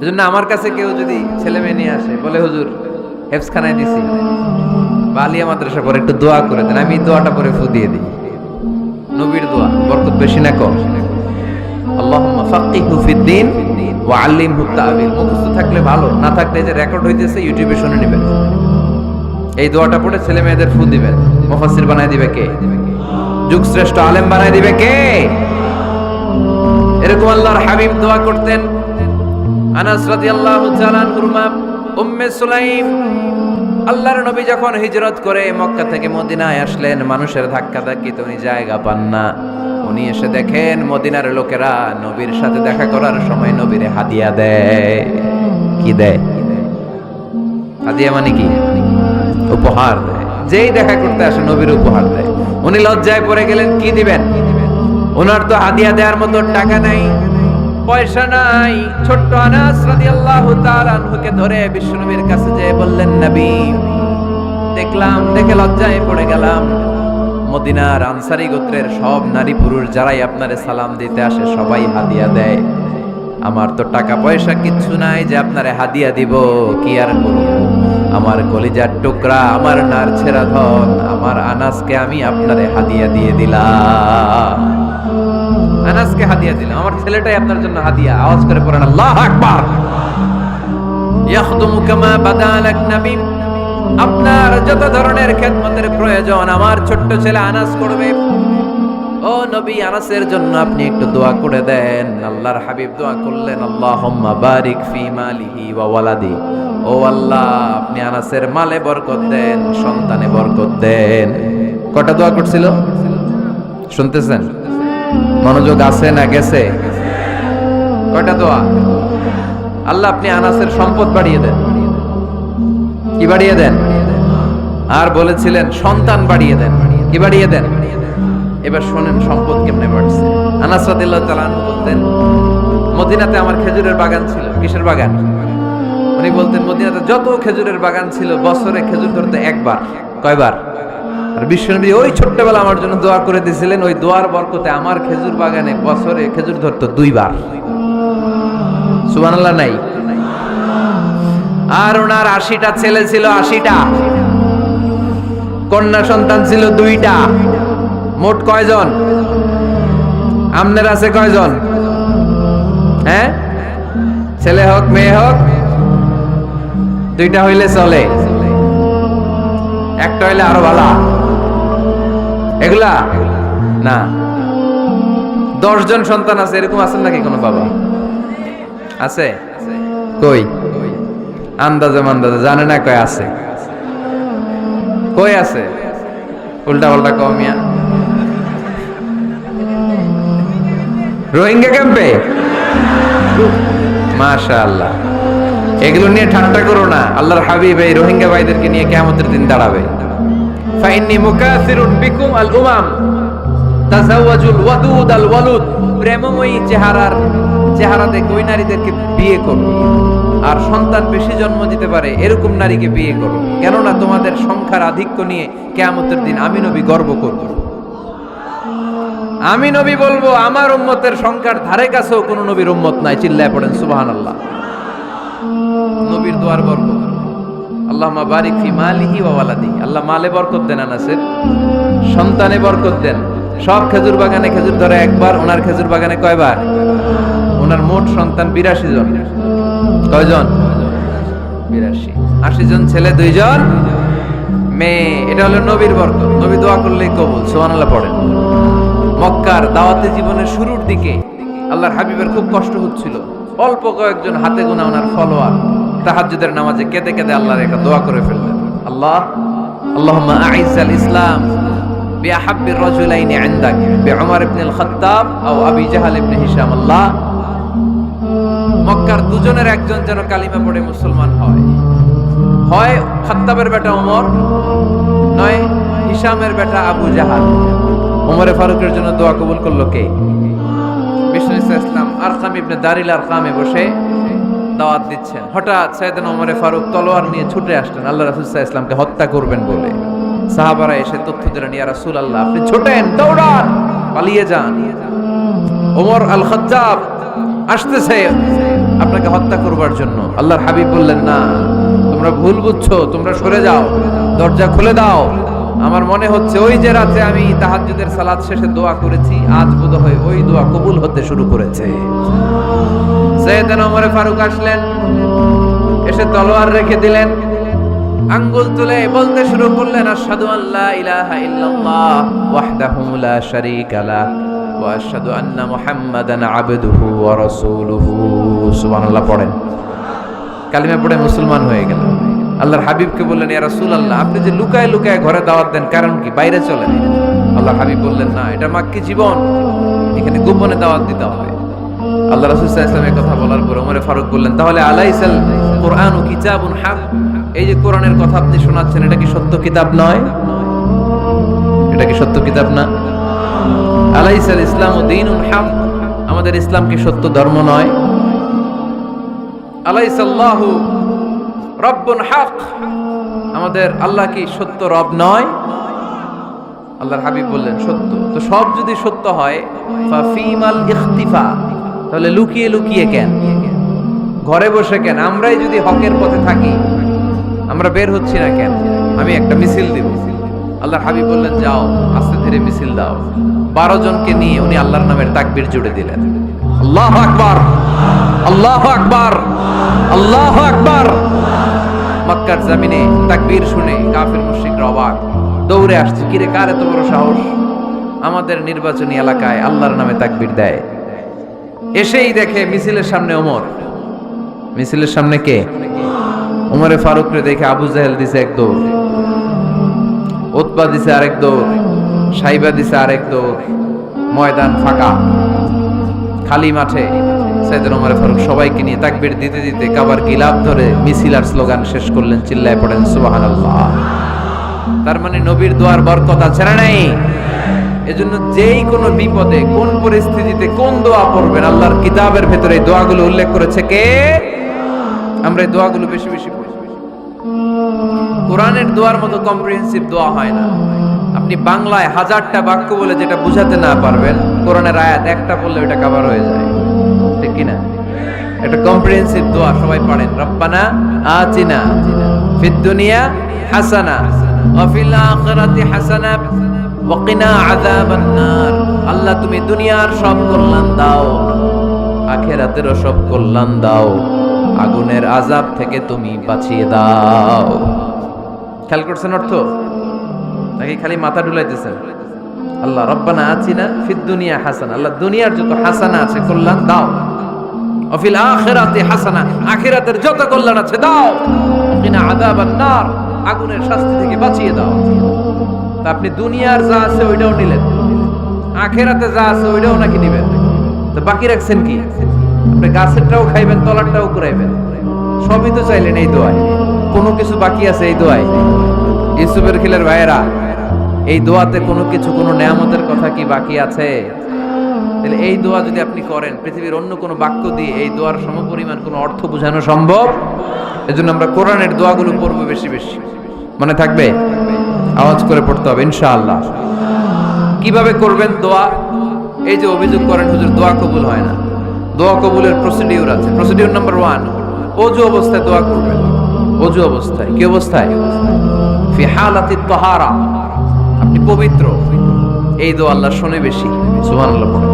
[SPEAKER 1] এজন্য আমার কাছে কেউ যদি ছেলে মেয়ে নিয়ে আসে, বলে হুজুর হেফজখানায় দিছি বা আলিয়া মাদ্রাসা পরে একটু দোয়া করে দেন, আমি দোয়াটা পরে ফু দিয়ে দিই। নবীর দোয়া বরকত বেশি না কম? আল্লাহুম্মা ফাক্কিহু ফিদ্দীন ওয়া আল্লিমহু তা'বীল। মুখস্থ থাকলে ভালো, না থাকলে যে রেকর্ড হইতেছে ইউটিউবে শুনে নেবেন। এই দোয়াটা পড়ে ছেলে মেয়েদের ফু দিবেন। মুফাসসির বানায় দিবে কে? যুগ শ্রেষ্ঠ আলেম বানায় দিবে কে? এরকম আল্লাহর হাবিব দোয়া করতেন। আনাস রাদিয়াল্লাহু তাআলা আনহু মা উম্মে সুলাইম, আল্লাহর নবী যখন হিজরত করে মক্কা থেকে মদিনায় আসলেন, মানুষের ধাক্কাধাক্কিতে উনি জায়গা পান না। উনি এসে দেখেন মদিনার লোকেরা নবীর সাথে দেখা করার সময় নবীরে হাদিয়া দেয়। কি দেয়? হাদিয়া মানে কি? উপহার দেয়। যেই দেখা করতে আসে নবীর উপহার দেয়। উনি লজ্জায় পড়ে গেলেন, কি দিবেন? ওনার তো হাদিয়া দেওয়ার মতো টাকা নাই, পয়সা নাই। ছোট্ট আনাস রাদিয়াল্লাহু তাআলা আনহুকে ধরে বিশ্বনবীর কাছে যেয়ে বললেন, নবী দেখলাম, দেখে লজ্জায় পড়ে গেলাম, মদিনার আনসারী গোত্রের সব নারী পুরুষ যারাই আপনারে সালাম দিতে আসে সবাই হাদিয়া দেয়। আমার তো টাকা পয়সা কিচ্ছু নাই যে আপনারে হাদিয়া দিব। কি আর করব? আমার কলিজার টুকরা, আমার নারছেরা ধন, আমার আনাসকে আমি আপনারে হাদিয়া দিয়ে দিলাম। আনাসকে হাদিয়া দিলাম, আমার ছেলেটাই আপনার জন্য হাদিয়া। আওয়াজ করে পড়েন আল্লাহু আকবার। ইয়াখদুমু কামা বাদালাক নবী, আপনার যত ধরনের খেদমতের প্রয়োজন আমার ছোট্ট ছেলে আনাস করবে। ও নবী, আনাসের জন্য আপনি একটু দোয়া করে দেন। আল্লাহর হাবিব দোয়া করলেন, আল্লাহুম্মা বারিক ফি মালিহি ওয়া ওয়ালাদি। ও আল্লাহ, আপনি আনাসের মালে বরকত দেন, সন্তানে বরকত দেন। কটা দোয়া করছিল শুনতেছেন? মনোযোগ আছে না গেছে? কয়টা দোয়া? আল্লাহ আপনি আনাসের সম্পদ বাড়িয়ে দেন। কি বাড়িয়ে দেন? আর বলেছিলেন সন্তান বাড়িয়ে দেন। কি বাড়িয়ে দেন? এবার শোনেন সম্পদ কেমনে বাড়ছে। আনাস রাদিয়াল্লাহু তাআলা আনহু বলতেন, মদিনাতে আমার খেজুরের বাগান ছিল। কিসের বাগান? উনি বলতেন মদিনাতে যত খেজুরের বাগান ছিল বছরে খেজুর ধরতে একবার। কয়বার? আর বিশ্বনবী ওই ছোট্টবেলা আমার জন্য দোয়া করে দিয়েছিলেন, ওই দোয়ার বরকতে আমার খেজুর বাগানে বছরে খেজুর ধরতো 2 বার। সুবহানাল্লাহ নাই? আর ওনার 80টা ছেলে ছিল, 80টা। কন্যা সন্তান ছিল 2টা। মোট কয়জন? আমনের আছে কয়জন? হ্যাঁ, ছেলে হোক মেয়ে হোক 2টা হইলে চলে, একটা হইলে আরো ভালো। এগুলা না, 10 জন সন্তান আছে, এরকম আছেন নাকি কোনো বাবা? আছে? কই? আন্দাজে মান্দাজে জানে না কয় আছে। কই আছে? উল্টা পাল্টা কমিয়া রোহিঙ্গা ক্যাম্পে। মাশাআল্লাহ। এগুলো নিয়ে ঠাট্টা করো না। আল্লাহর হাবিব এই রোহিঙ্গা ভাইদেরকে নিয়ে কিয়ামতের দিন দাঁড়াবে। ফাইন্নী মুকাসিরুন বিকুম আল উমাম তাজাওয়াজুল ওয়াদুদ আল ওয়ালুদ। প্রেমময়ী চেহারার চেহারা দেখে ওই নারীদেরকে বিয়ে করো, আর সন্তান বেশি জন্ম দিতে পারে এরকম নারীকে বিয়ে করো, কেননা তোমাদের সংখ্যার আধিক্য নিয়ে কিয়ামতের দিন আমি নবী গর্ব করব। আমি নবী বলবো আমার উম্মতের সংখ্যার ধারে কাছেও কোন নবীর উম্মত নাই। চিল্লায় পড়েন সুবহানাল্লাহ। নবীর দোয়ার বরকত, আল্লাহুম্মা বারিক ফি মালিহি ওয়া ওয়ালাদিহি। আল্লাহ মালে বরকত দেন, আনাসের সন্তানে বরকত দেন। সব খেজুর বাগানে খেজুর ধরে একবার, ওনার খেজুর বাগানে কয়বার? ওনার মোট সন্তান 82 জন। কয়জন? 82। 80 জন ছেলে, 2 জন মেয়ে। এটা হলো নবীর বরকত। নবী দোয়া করলেই কবুল। সুবহানাল্লাহ পড়েন। মক্কার দাওয়াতি জীবনের শুরুর দিকে আল্লাহর হাবিবের খুব কষ্ট হচ্ছিল। অল্প কয়েকজন হাতে গোনা ওনার ফলোয়ার তাহাজ্জুদের নামাজে কেঁদে কেঁদে আল্লাহর একটা দোয়া করে ফেললেন, আল্লাহুম্মা আইজ্জাল ইসলাম বিআহাব্বির রাজুলাইনি ইনদাক বিউমর ইবনুল খাত্তাব আও আবি জাহল ইবনে হিশাম। আল্লাহ, মক্কার দুজনের একজন যেন কালিমা পড়ে মুসলমান হয়, হয় খাত্তাবের বেটা ওমর, নয় হিশামের বেটা আবু জাহাল। ওমরে ফারুকের জন্য দোয়া কবুল করলো কে? বিষ্ণু ইসলাম আরকাম ইবনে দারিল আরকামে বসে দাওয়াত দিচ্ছেন। হঠাৎ সাইয়েদনা ওমরে ফারুক তলোয়ার নিয়ে ছুটে আসলেন আল্লাহ রাসূল সাল্লাল্লাহু আলাইহি ওয়াসাল্লামকে হত্যা করবেন বলে। সাহাবারা এসে তথ্য দিলেন, ইয়া রাসূলুল্লাহ আপনি ছোটেন, দৌড়ান, পালিয়ে যান, ওমর আল খাত্তাব আসতেছে আপনাকে হত্যা করবার জন্য। আল্লাহর হাবিব বললেন, না, তোমরা ভুল বুঝছো, তোমরা সরে যাও, দরজা খুলে দাও। আমার মনে হচ্ছে ওই যে রাতে আমি তাহাজ্জুদের সালাত শেষে দোয়া করেছি, আজ বোধহয় ওই দোয়া কবুল হতে শুরু করেছে। সাইয়েদনা ওমর ফারুক আসলেন, এসে তলোয়ার রেখে দিলেন, আঙ্গুল তুলে বলতে শুরু করলেন, আশহাদু আল্লা ইলাহা ইল্লাল্লাহ ওয়াহদাহু লা শারীকা লাহ ওয়া আশহাদু আন্না মুহাম্মাদান আবদুহু ওয়া রাসূলুহু। সুবহানাল্লাহ পড়েন। কালিমা পড়ে মুসলমান হয়ে গেল। আল্লাহর হাবিবকে বললেন, ইয়া রাসূলুল্লাহ আপনি যে লুকায় লুকায় ঘরে দাওয়াত দেন, কারণ কি? বাইরে চলেন। আল্লাহর হাবিব বললেন, না, এটা মাক্কি জীবন, এখানে গোপনে দাওয়াত দিতে হবে। আল্লাহ রাসূল সাল্লাল্লাহু আলাইহি ওয়াসাল্লাম কথা বলার পর ওমর ফারুক বললেন, তাহলে আলাইসাল কুরআনু কিতাবুন হক, এই যে কোরআনের কথা আপনি শোনাচ্ছেন এটা কি সত্য কিতাব নয়? এটা কি সত্য কিতাব না? আলাইসাল ইসলামু দীনুন হক, আমাদের ইসলাম কি সত্য ধর্ম নয়? আলাইসাল্লাহু রব্বুন হক, আমাদের আল্লাহ কি সত্য রব নয়? আল্লাহর হাবিব বললেন, সত্য। তো সব যদি সত্য হয়, ফাফিমাল ইখতিফা, তাহলে লুকিয়ে লুকিয়ে কেন? ঘরে বসে কেন? আমরাই যদি হকের পথে থাকি, আমরা বের হচ্ছি না কেন? আমি একটা মিছিল দিব। আল্লাহর হাবিব বললেন, যাও, আস্তে ধীরে মিছিল দাও। 12 জনকে নিয়ে উনি আল্লাহর নামের তাকবীর জুড়ে দিলেন। আল্লাহু আকবার, আল্লাহু আকবার, আল্লাহু আকবার। মক্কার জমিনে তাকবীর শুনে কাফির মুশরিকরা অবাক, দৌড়ে আসছে, কিরে কার এত বড় সাহস আমাদের নির্বাচনী এলাকায় আল্লাহর নামে তাকবীর দেয়। এসেই দেখে মিছিলের সামনে ওমর। মিছিলের সামনে কে? ওমরে ফারুকরে দেখে আবু জাহেল দিছে এক দৌড়, উতবা দিছে আরেক দৌড়, সাইবা দিছে আরেক দৌড়। ময়দান ফাঁকা, খালি মাঠে সাইয়েদনা ওমর ফারুক সবাইকে নিয়ে তাকবীর দিতে দিতে কাবার গিলাফ ধরে মিছিল আর স্লোগান শেষ করলেন। চিল্লায় পড়েন সুবহানাল্লাহ। তার মানে নবীর দোয়ার বরকত আছে না নাই? এজন্য যেই কোনো বিপদে, কোন পরিস্থিতিতে কোন দোয়া পড়বেন, আল্লাহর কিতাবের ভেতরে এই দোয়াগুলো উল্লেখ করেছে কে? আমরা এই দোয়াগুলো বেশি বেশি পড়ি। কোরআনের দোয়ার মতো কম্প্রিহেন্সিভ দোয়া হয় না। আপনি বাংলায় 1000টা বাক্য বলে যেটা বুঝাতে না পারবেন, কোরআনের আয়াত একটা বললে ওটা কভার হয়ে যায়, ঠিক কি না? এটা কম্প্রিহেন্সিভ দোয়া, সবাই পড়েন। রব্বানা আতিনা ফিদ দুনিয়া হাসানা ওয়া ফিল আখিরাতি হাসানা ওয়া কিনা আযাবান নার। আল্লাহ তুমি দুনিয়ার সব কল্যাণ দাও, আখিরাতেরও সব কল্যাণ দাও, আগুনের আযাব থেকে তুমি বাঁচিয়ে দাও। খেয়াল করছেন অর্থ নাকি খালি মাথা ডুলাইতেছেন? আল্লাহ রব্বানা আতিনা ফিদ দুনিয়া হাসানা, আল্লাহ দুনিয়ার যত হাসানা আছে কল্যাণ দাও, ওয়া ফিল আখিরাতি হাসানা, আখিরাতের যত কল্যাণ আছে দাও, ওয়া কিনা আযাবান নার, আগুনের শাস্তি থেকে বাঁচিয়ে দাও। তা আপনি দুনিয়ার যা আছে ওইটাও নিলেন, আখিরাতে যা আছে ওইটাও নাকি নিবেন, তো বাকি রাখছেন কি? আপনি গাছেরটাও খাইবেন, তলারটাও কুড়াইবেন, সবই তো চাইলেন এই দোয়ায়। কোনো কিছু বাকি আছে এই দোয়ায়? ইউসুফের খিলের ভাইয়েরা, এই দোয়াতে কোনো কিছু, কোনো নেয়ামতের কথা কি বাকি আছে? তাহলে এই দোয়া যদি আপনি করেন, পৃথিবীর অন্য কোনো বাক্য দিয়ে এই দোয়ার সমপরিমাণ কোনো অর্থ বোঝানো সম্ভব। এজন্য আমরা কোরআনের দোয়াগুলো পড়বো বেশি বেশি। মনে থাকবে? আওয়াজ করে পড়তে হবে ইনশাআল্লাহ। কিভাবে করবেন দোয়া? এই যে অভিযোগ করেন হুজুর দোয়া কবুল হয় না, দোয়া কবুলের প্রসিডিউর আছে। প্রসিডিউর নাম্বার 1, ওযু অবস্থায় দোয়া করবেন। ওযু অবস্থায়, কি অবস্থায়? ফি হালাতি তাহারা, আপনি পবিত্র। এই দোয়া আল্লাহ শুনে বেশি, সুবহানাল্লাহ পড়েন।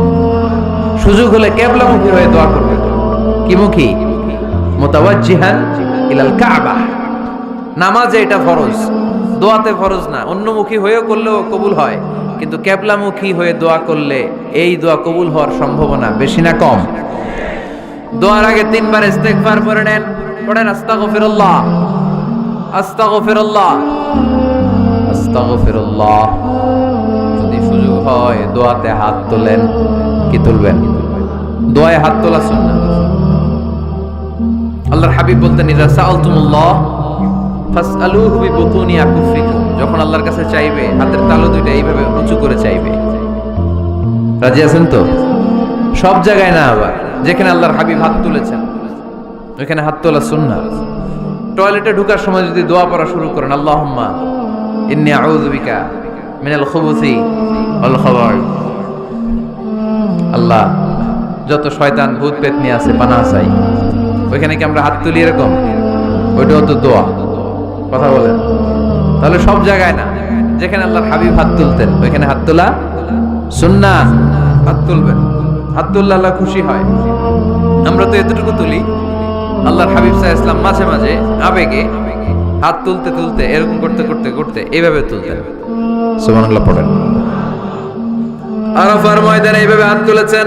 [SPEAKER 1] সুযোগ হলে কিবলামুখী হয়ে দোয়া করবেন। কি মুখী? মুতাওয়াজ্জিহান ইলাল কাবা। নামাজে এটা ফরজ, দোয়াতে ফরজ না। অন্যমুখী হয়েও করলেও কবুল হয়, কিন্তু কিবলামুখী হয়ে দোয়া করলে এই দোয়া কবুল হওয়ার সম্ভাবনা বেশি না কম? দোয়ার আগে 3 বার ইস্তিগফার পড়ে নেন। পড়েন আস্তাগফিরুল্লাহ, আস্তাগফিরুল্লাহ, আস্তাগফিরুল্লাহ। যদি সুযোগ হয় দোয়াতে হাত তোলেন। কি তুলবেন? দোয়ায় হাত তোলা সুন্নাহ। আল্লাহর হাবিব বলতেন, ইযা সাআলতুমুল্লাহ ফাসআলুহু বিবুতুনি আকুফিকুম। যখন আল্লাহর কাছে চাইবে, হাতের তালু দুইটা এইভাবে উঁচু করে চাইবে। রাজি আছেন তো? সব জায়গায় না, আবার যেখানে আল্লাহর হাবিব হাত তুলেছেন ওইখানে হাত তোলা সুন্নাহ। টয়লেটে ঢোকার সময় যদি দোয়া পড়া শুরু করেন, আল্লাহুম্মা ইন্নী আউযু বিকা মিনাল খুবুসি ওয়াল খাবাইস। আল্লাহ, যত শয়তান ভূত পেতনি আছে পানাহ চাই। ওইখানে কি আমরা হাত তুলি এরকম? ওইটাও তো দোয়া। কথা বলেন। তাহলে সব জায়গায় না, যেখানে আল্লাহর হাবিব হাত তুলতেন ওইখানে হাত তোলা সুন্নাহ। হাত তুলবেন, হাত তুললে আল্লাহ খুশি হয়। আমরা তো এতটুকু তুলি। আল্লাহর হাবিব সাল্লাল্লাহু আলাইহি ওয়াসাল্লাম মাঝে মাঝে আবেগে হাত তুলতে তুলতে এরকম করতে করতে করতে এইভাবে তুলতেন। সুবহানাল্লাহ পড়েন। আরাফার ময়দানে এইভাবে হাত তুলেছেন।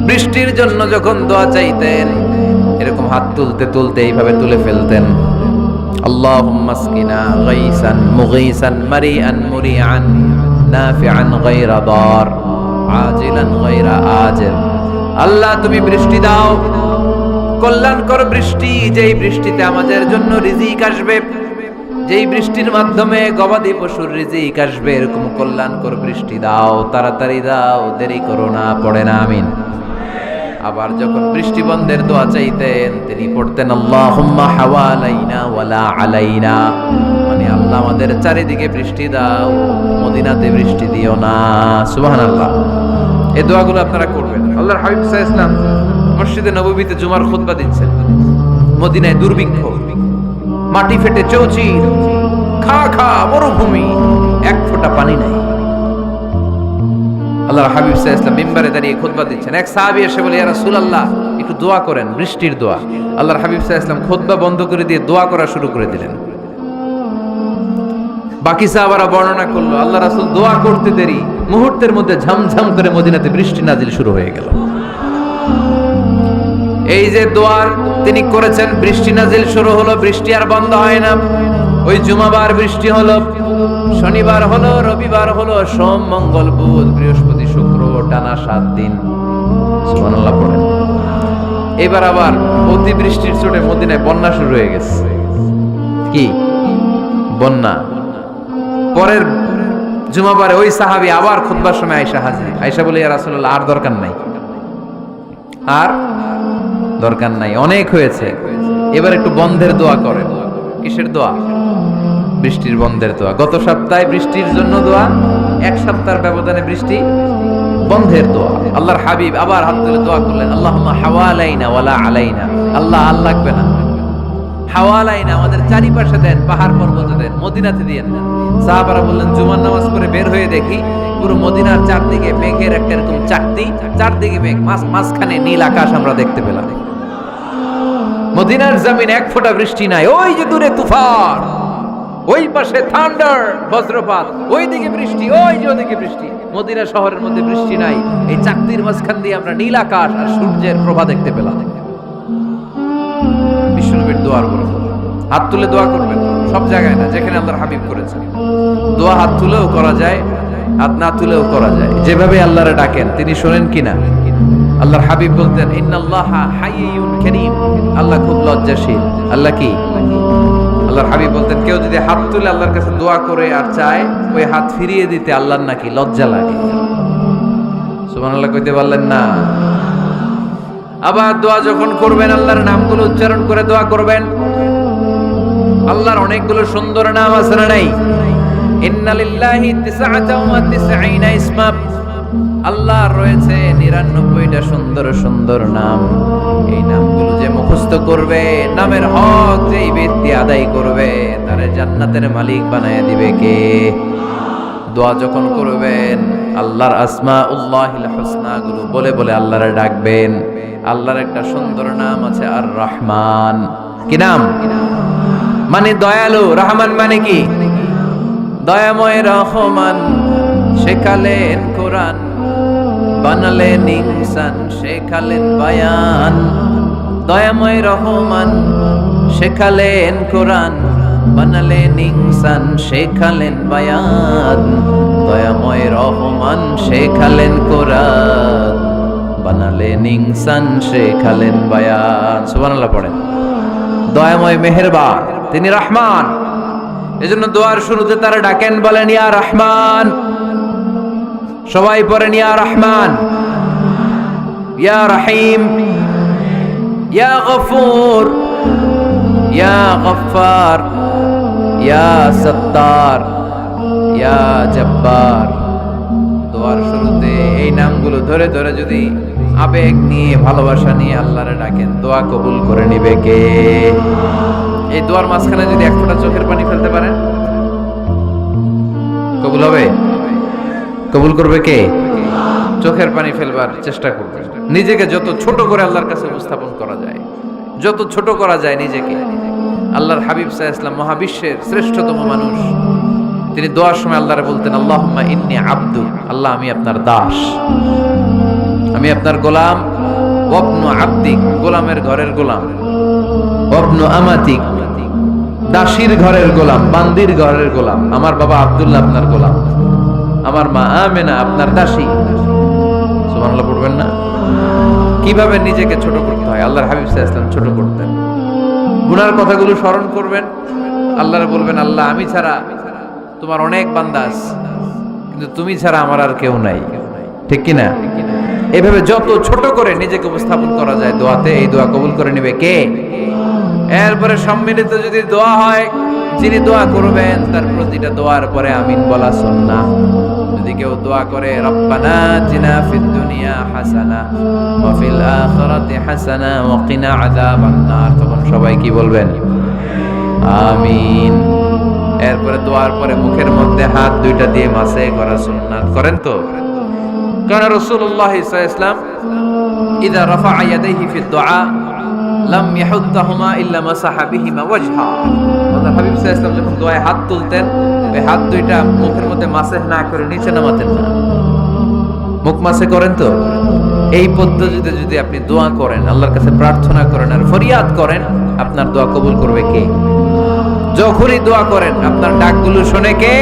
[SPEAKER 1] বৃষ্টির জন্য যখন দোয়া চাইতেন এরকম হাত তুলতে তুলতে এইভাবে তুলে ফেলতেন। আল্লাহুম্মা আসকিনা গাইসান মুগীসান মারিআন মুরিআন নাফিআন গায়রা দার আজিলান গায়রা আজিল। আল্লাহ, তুমি বৃষ্টি দাও, কল্যাণকর বৃষ্টি, যেই বৃষ্টিতে আমাদের জন্য রিজিক আসবে, যেই বৃষ্টির মাধ্যমে গবাদি পশুর রিজিক আসবে, এরকম কল্যাণকর বৃষ্টি দাও, তাড়াতাড়ি দাও, দেরি করো না। পড়ে না আমিন। আবার যখন বৃষ্টি বন্ধের দোয়া চাইতেন তিনি পড়তেন আল্লাহুম্মা হাওয়ালাইনা ওয়ালা আলাইনা, মানে আল্লাহ আমাদের চারিদিকে বৃষ্টি দাও, মদিনাতে বৃষ্টি দিও না। সুবহানাল্লাহ। এই দোয়াগুলো আপনারা করবেন। আল্লাহর হাবিব সাল্লাল্লাহু আলাইহি ওয়াসাল্লাম মসজিদে নববীতে জুমার খুতবা দিচ্ছেন। মদিনায় দুর্ভিক্ষ, মাটি ফেটে চৌচির, খা খা মরুভূমি, এক ফোঁটা পানি নাই। আল্লাহর হাবিব সাল্লাল্লাহু আলাইহি ওয়াসাল্লাম মিম্বারে দাঁড়িয়ে খুতবা দিচ্ছেন। এক সাহাবী এসে বলে, ইয়া রাসূলুল্লাহ একটু দোয়া করেন, বৃষ্টির দোয়া। আল্লাহর হাবিব সাল্লাল্লাহু আলাইহি ওয়াসাল্লাম খুতবা বন্ধ করে দিয়ে দোয়া করা শুরু করে দিলেন। বাকি সাহাবারা বর্ণনা করলো, আল্লাহ রাসূল দোয়া করতে দেরি, মুহূর্তের মধ্যে ঝমঝম করে মদিনাতে বৃষ্টি নাজিল শুরু হয়ে গেল। এই যে দোয়ার তিনি করেছেন, বৃষ্টি নাজিল শুরু হলো, বৃষ্টি আর বন্ধ হয় না। ওই জুমাবার বৃষ্টি হলো, শনিবার হলো, রবিবার হলো, সোম মঙ্গল বুধ বৃহস্পতি শুক্র, টানা 7 দিন। সুবহানাল্লাহ পড়েন। এবার আবার অতি বৃষ্টির চোটে মদিনায় বন্যা শুরু হয়ে গেছে। কি বন্যা? পরের জুমাবারে ওই সাহাবী আবার খুতবার সময় আয়েশা হাজির। আয়েশা বলে, ইয়া রাসূলুল্লাহ আর দরকার নাই, আর দরকার নাই, অনেক হয়েছে, এবার একটু বন্ধের দোয়া করেন। কিসের দোয়া? বৃষ্টির বন্ধের দোয়া। গত সপ্তাহে বৃষ্টির জন্য দোয়া, 1 সপ্তাহের ব্যবধানে বৃষ্টি বন্ধের দোয়া। আল্লাহর হাবিব আবার হাত তুলে দোয়া করলেন, আল্লাহুম্মা হাওয়ালাইনা ওয়ালা আলাইনা। আল্লাহ আর লাগবে না, হাওয়ালাইনা আমাদের চারিপাশে দেন, পাহাড় পর্বতে দেন, মদিনাতে দিয়েন না। সাহাবারা বললেন, জুমার নামাজ পড়ে বের হয়ে দেখি পুরো মদিনার চারদিকে মেঘের একটা এরকম চাকতি, চারদিকে মেঘ, মাঝখানে নীল আকাশ আমরা দেখতে পেলাম। মদিনার জমিন এক ফোঁটা বৃষ্টি নাই। ওই যে দূরে তুফান, ওই পাশে থান্ডার বজ্রপাত, ওই দিকে বৃষ্টি, ওই যে ওদিকে বৃষ্টি। মদিনা শহরের মধ্যে বৃষ্টি নাই, এই চাকতির মাঝখান দিয়ে আমরা নীল আকাশ আর সূর্যের প্রভা দেখতে পেলাম। বিশ্বনবীর দোয়ার বরকত। হাত তুলে দোয়া করবেন, সব জায়গায় না, যেখানে আল্লাহর হাবিব করেছেন। দোয়া হাত তুলেও করা যায়, হাত না তুলেও করা যায়। যেভাবে আল্লাহরে ডাকেন তিনি শোনেন কিনা। আল্লাহর হাবিব বলতেন, ইন্নাল্লাহা হাইয়ুন কারীম, আল্লাহ খুব লজ্জাশীল। আল্লাহ কি? আল্লাহর হাবিব বলতেন, কেউ যদি হাত তুলে আল্লাহর কাছে দোয়া করে আর চায় ওই হাত ফিরিয়ে দিতে আল্লাহর নাকি লজ্জা লাগে। সুবহানাল্লাহ কইতে পারলেন না? আবার দোয়া যখন করবেন আল্লাহর নামগুলো উচ্চারণ করে দোয়া করবেন। আল্লাহর অনেকগুলো সুন্দর নাম আছে না নাই? ইন্না লিল্লাহি 99 ইসমা, আল্লাহর রয়েছে 99টা সুন্দর সুন্দর নাম। এই নামগুলো যে মুখস্থ করবে, নামের হক যেই ব্যক্তি আদায় করবে, তারে জান্নাতের মালিক বানায় দিবে কে? দোয়া যখন করবেন আল্লাহর আসমাউল্লাহিল হুসনা গুলো বলে বলে আল্লাহরে ডাকবেন। আল্লাহর একটা সুন্দর নাম আছে আর রহমান। কি নাম? মানে দয়ালু। রহমান মানে কি? দয়াময়। রহমান শেখালেন কোরআন, বানালেন ইনসান, শেখালেন বায়ান। দয়াময় রহমান শেখালেন কোরআন, বানালেন ইনসান, শেখালেন বায়ান। দয়াময় রহমান শেখালেন কোরআন, বানালেন ইনসান, শেখালেন বায়ান। সুবহানাল্লাহ পড়েন। দয়াময় মেহেরবান, তিনি রহমান। এজন্য দোয়ার শুরুতে তারা ডাকেন, বলেন ইয়া রহমান। সবাই পড়েন ইয়া রহমান, ইয়া রহিম, ইয়া গফুর, ইয়া গফফার, ইয়া সত্তার, ইয়া জব্বার। দোয়ার শুরুতে এই নামগুলো ধরে ধরে যদি আবেগ নিয়ে, ভালোবাসা নিয়ে আল্লাহরে ডাকেন, দোয়া কবুল করে নিবে কে? এই দোয়ার মাঝখানে যদি এক ফোঁটা চোখের পানি ফেলতে পারেন, কবুল হবে? কবুল করবে কে? চোখের পানি ফেলবার চেষ্টা করবে। নিজেকে যত ছোট করে আল্লাহর কাছে উপস্থাপন করা যায়, যত ছোট করা যায় নিজেকে। আল্লাহর হাবিব সাল্লাল্লাহু আলাইহি ওয়াসাল্লাম মহাবিশ্বের শ্রেষ্ঠতম মানুষ, তিনি দোয়ার সময় আল্লাহরে বলতেন আল্লাহুম্মা ইন্নী আবদু, আল্লাহ আমি আপনার দাস, আমি আপনার গোলাম। ওয়াবনু আবদিক, গোলামের ঘরের গোলাম। ওয়াবনু আমাতিক, দাসীর ঘরের গোলাম, বান্দির ঘরের গোলাম। আমার বাবা আব্দুল্লাহ আপনার গোলাম, আমার মা আমেনা আপনার দাসী। সুবহানাল্লাহ পড়বেন না? কিভাবে নিজেকে ছোট করতে হয় আল্লাহর হাবিব সাল্লাল্লাহু আলাইহি ওয়াসাল্লাম ছোট করতেন। গুনার কথাগুলো স্মরণ করবেন, আল্লাহরে বলবেন আল্লাহ আমি ছাড়া তোমার অনেক বান্দা আছে, কিন্তু তুমি ছাড়া আমার আর কেউ নাই। ঠিক কি না? এভাবে যত ছোট করে নিজেকে উপস্থাপন করা যায় দোয়াতে, এই দোয়া কবুল করে নেবে কে? এরপরে সম্মিলিত যদি দোয়া হয়, যিনি দোয়া করবেন তার প্রতিটা দোয়ার পরে আমিন বলা সুন্নাহ। যদি কেউ দোয়া করে রব্বানা আতিনা ফিদ দুনিয়া হাসানা ওয়া ফিল আখিরাতি হাসানা ওয়া কিনা আযাবান নার, তখন সবাই কি বলবেন? আমিন। এরপরে দোয়ার পরে মুখের মধ্যে হাত দুইটা দিয়ে মাসে করা সুন্নাত। করেন তো? কারণ রাসূলুল্লাহ সাল্লাল্লাহু আলাইহি ওয়াসাল্লাম ইযা রাফা'a ইয়াদাইহি ফিদ দুআ লাম ইয়াহুত্তাহুমা ইল্লা মাসাহা বিহিমা ওয়াজহা। আল্লাহর হাবিব সাল্লাল্লাহু আলাইহি ওয়াসাল্লাম যখন দোয়ায় হাত তুলতেন, ওই হাত দুইটা মুখের মধ্যে মাসে না করে নিচে নামাতেন না। মুখ মাসে করেন তো? এই পদ্ধতিতে যদি আপনি দোয়া করেন, আল্লাহর কাছে প্রার্থনা করেন আর ফরিয়াদ করেন, আপনার দোয়া কবুল করবে কে? যখনই দোয়া করেন আপনার ডাকগুলো শোনে কে?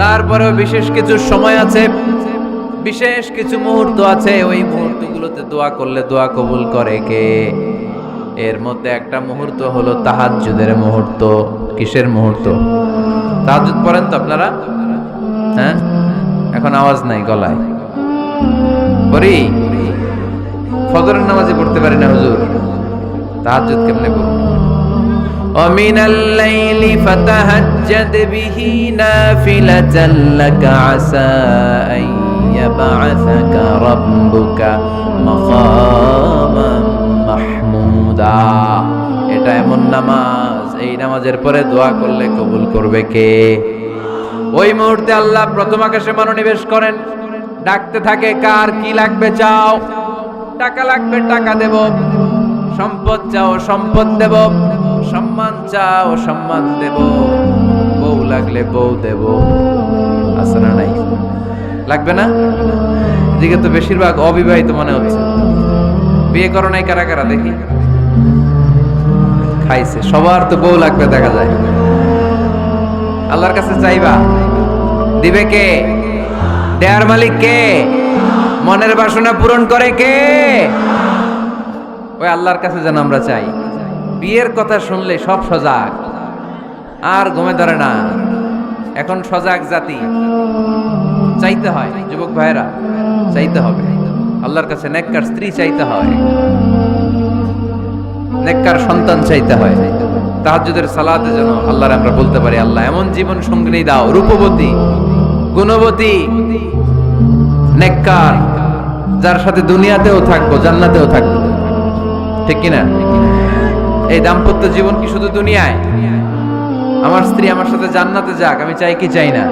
[SPEAKER 1] তারপরেও বিশেষ কিছু সময় আছে, বিশেষ কিছু মুহূর্ত আছে, ওই মুহূর্তগুলোতে দোয়া করলে দোয়া কবুল করে কে? এর মধ্যে একটা মুহূর্ত হলো তাহাজ্জুদের মুহূর্ত। কিসের মুহূর্ত? তাহাজ্জুদ পড়েন তো আপনারা? হ্যাঁ, এখন আওয়াজ নাই গলায়। পড়ি? ফজরের নামাজে পড়তে পারি না হুজুর, তাহাজ্জুদ কেমনে পড়ব? ومن الليل فتهجد به نافلة لك عسى أن يبعثك ربك مقاما محمودا। এটা এমন নামাজ, এই নামাজের পরে দোয়া করলে কবুল করবে কে? ওই মুহূর্তে আল্লাহ প্রথম আকাশে মনোনিবেশ করেন, ডাকতে থাকে কার কি লাগবে চাও। টাকা লাগবে টাকা দেব, সম্পদ চাও সম্পদ দেব, সম্মান চাও সম্মান দেব, বউ লাগলে বউ দেব। আছে না নাই? লাগবে না? এদিকে তো বেশিরভাগ অবিবাহিত মনে হচ্ছে। বিয়ে করো নাই কারা কারা দেখি? খাইছে। সবার তো বউ লাগবে দেখা যায়। আল্লাহর কাছে চাইবা, দিবে কে? দেয়ার মালিক কে? মনের বাসনা পূরণ করে কে? ওই আল্লাহর কাছে যেন আমরা চাই। বিয়ের কথা শুনলে সব সজাগ, আর ঘুমে ধরে না। এখন সজাগ জাতি, চাইতে হয়। যুবক ভাইরা চাইতে হবে। আল্লাহর কাছে নেককার স্ত্রী চাইতে হয়, নেককার সন্তান চাইতে হয়। তাহাজ্জুদের সালাতে যেন আল্লাহর আমরা বলতে পারি, আল্লাহ এমন জীবন সঙ্গিনী দাও, রূপবতী, গুণবতী, নেককার, যার সাথে দুনিয়াতেও থাকবো, জান্নাতেও থাকবো। ঠিক কিনা? এই দাম্পত্য জীবন কি শুধু দুনিয়ায়? আমার স্ত্রী আমার সাথে জান্নাতে যাক, আমি চাই কি চাই না?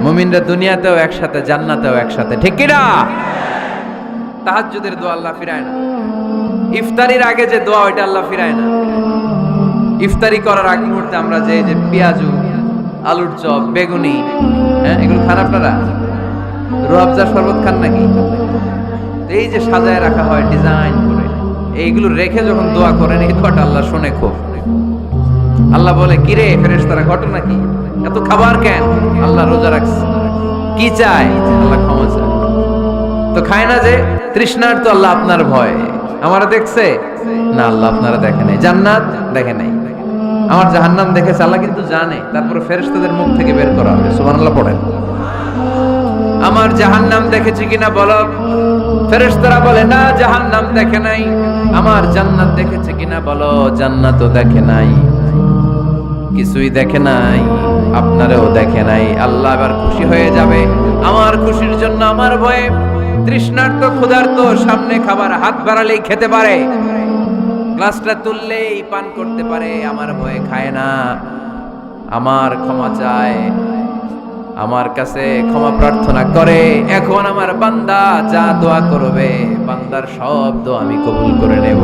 [SPEAKER 1] মুমিনরা দুনিয়াতেও একসাথে, জান্নাতেও একসাথে। ঠিক কিনা? তাহাজ্জুদের দোয়া আল্লাহ ফিরায় না। ইফতারির আগে যে দোয়া, ওইটা আল্লাহ ফিরায় না। ইফতারি করার আগ মুহূর্তে আমরা যে পেঁয়াজু, আলুর চপ, বেগুনি, হ্যাঁ, এগুলো খান আপনারা? রুয়াবজার শরবত খান নাকি? এই যে সাজায় রাখা হয় ডিজাইন করে, এইগুলো রেখে যখন দোয়া করেন, এই দোয়াটা আল্লাহ শুনে খুব। আল্লাহ বলে, কিরে ফেরেশতারা, ঘটনা কি? এত খাবার কেন? আল্লাহ রোজা রাখছে। কি চায়? আল্লাহ ক্ষমা চায়। তো খায় না যে তৃষ্ণার, তো আল্লাহ আপনার ভয়। আমারা দেখছে না? আল্লাহ আপনারা দেখে নাই। জান্নাত দেখে নাই, আমার জাহান্নাম দেখেছে আল্লাহ কিন্তু জানে। তারপরে ফেরেশতাদের মুখ থেকে বের করা হবে। সুবহানাল্লাহ পড়েন। আমার জাহান্নাম দেখেছি কিনা বলো? ফেরেশতারা বলে না, জাহান্নাম দেখে নাই। আমার জান্নাত দেখেছে কিনা বলো? জান্নাতও দেখে নাই, কিছুই দেখে নাই, আপনারেও দেখে নাই। আল্লাহ এবার খুশি হয়ে যাবে। আমার খুশির জন্য আমার ভয়ে তৃষ্ণার্ত, ক্ষুধার্ত, সামনে খাবার হাত বাড়ালেই খেতে পারে, গ্লাসটা তুললেই পান করতে পারে, আমার ভয়ে খায় না। আমার ক্ষমা চায়, আমার কাছে ক্ষমা প্রার্থনা করে। এখন আমার বান্দা যা দোয়া করবে, বান্দার সব দোয়া আমি কবুল করে নেব।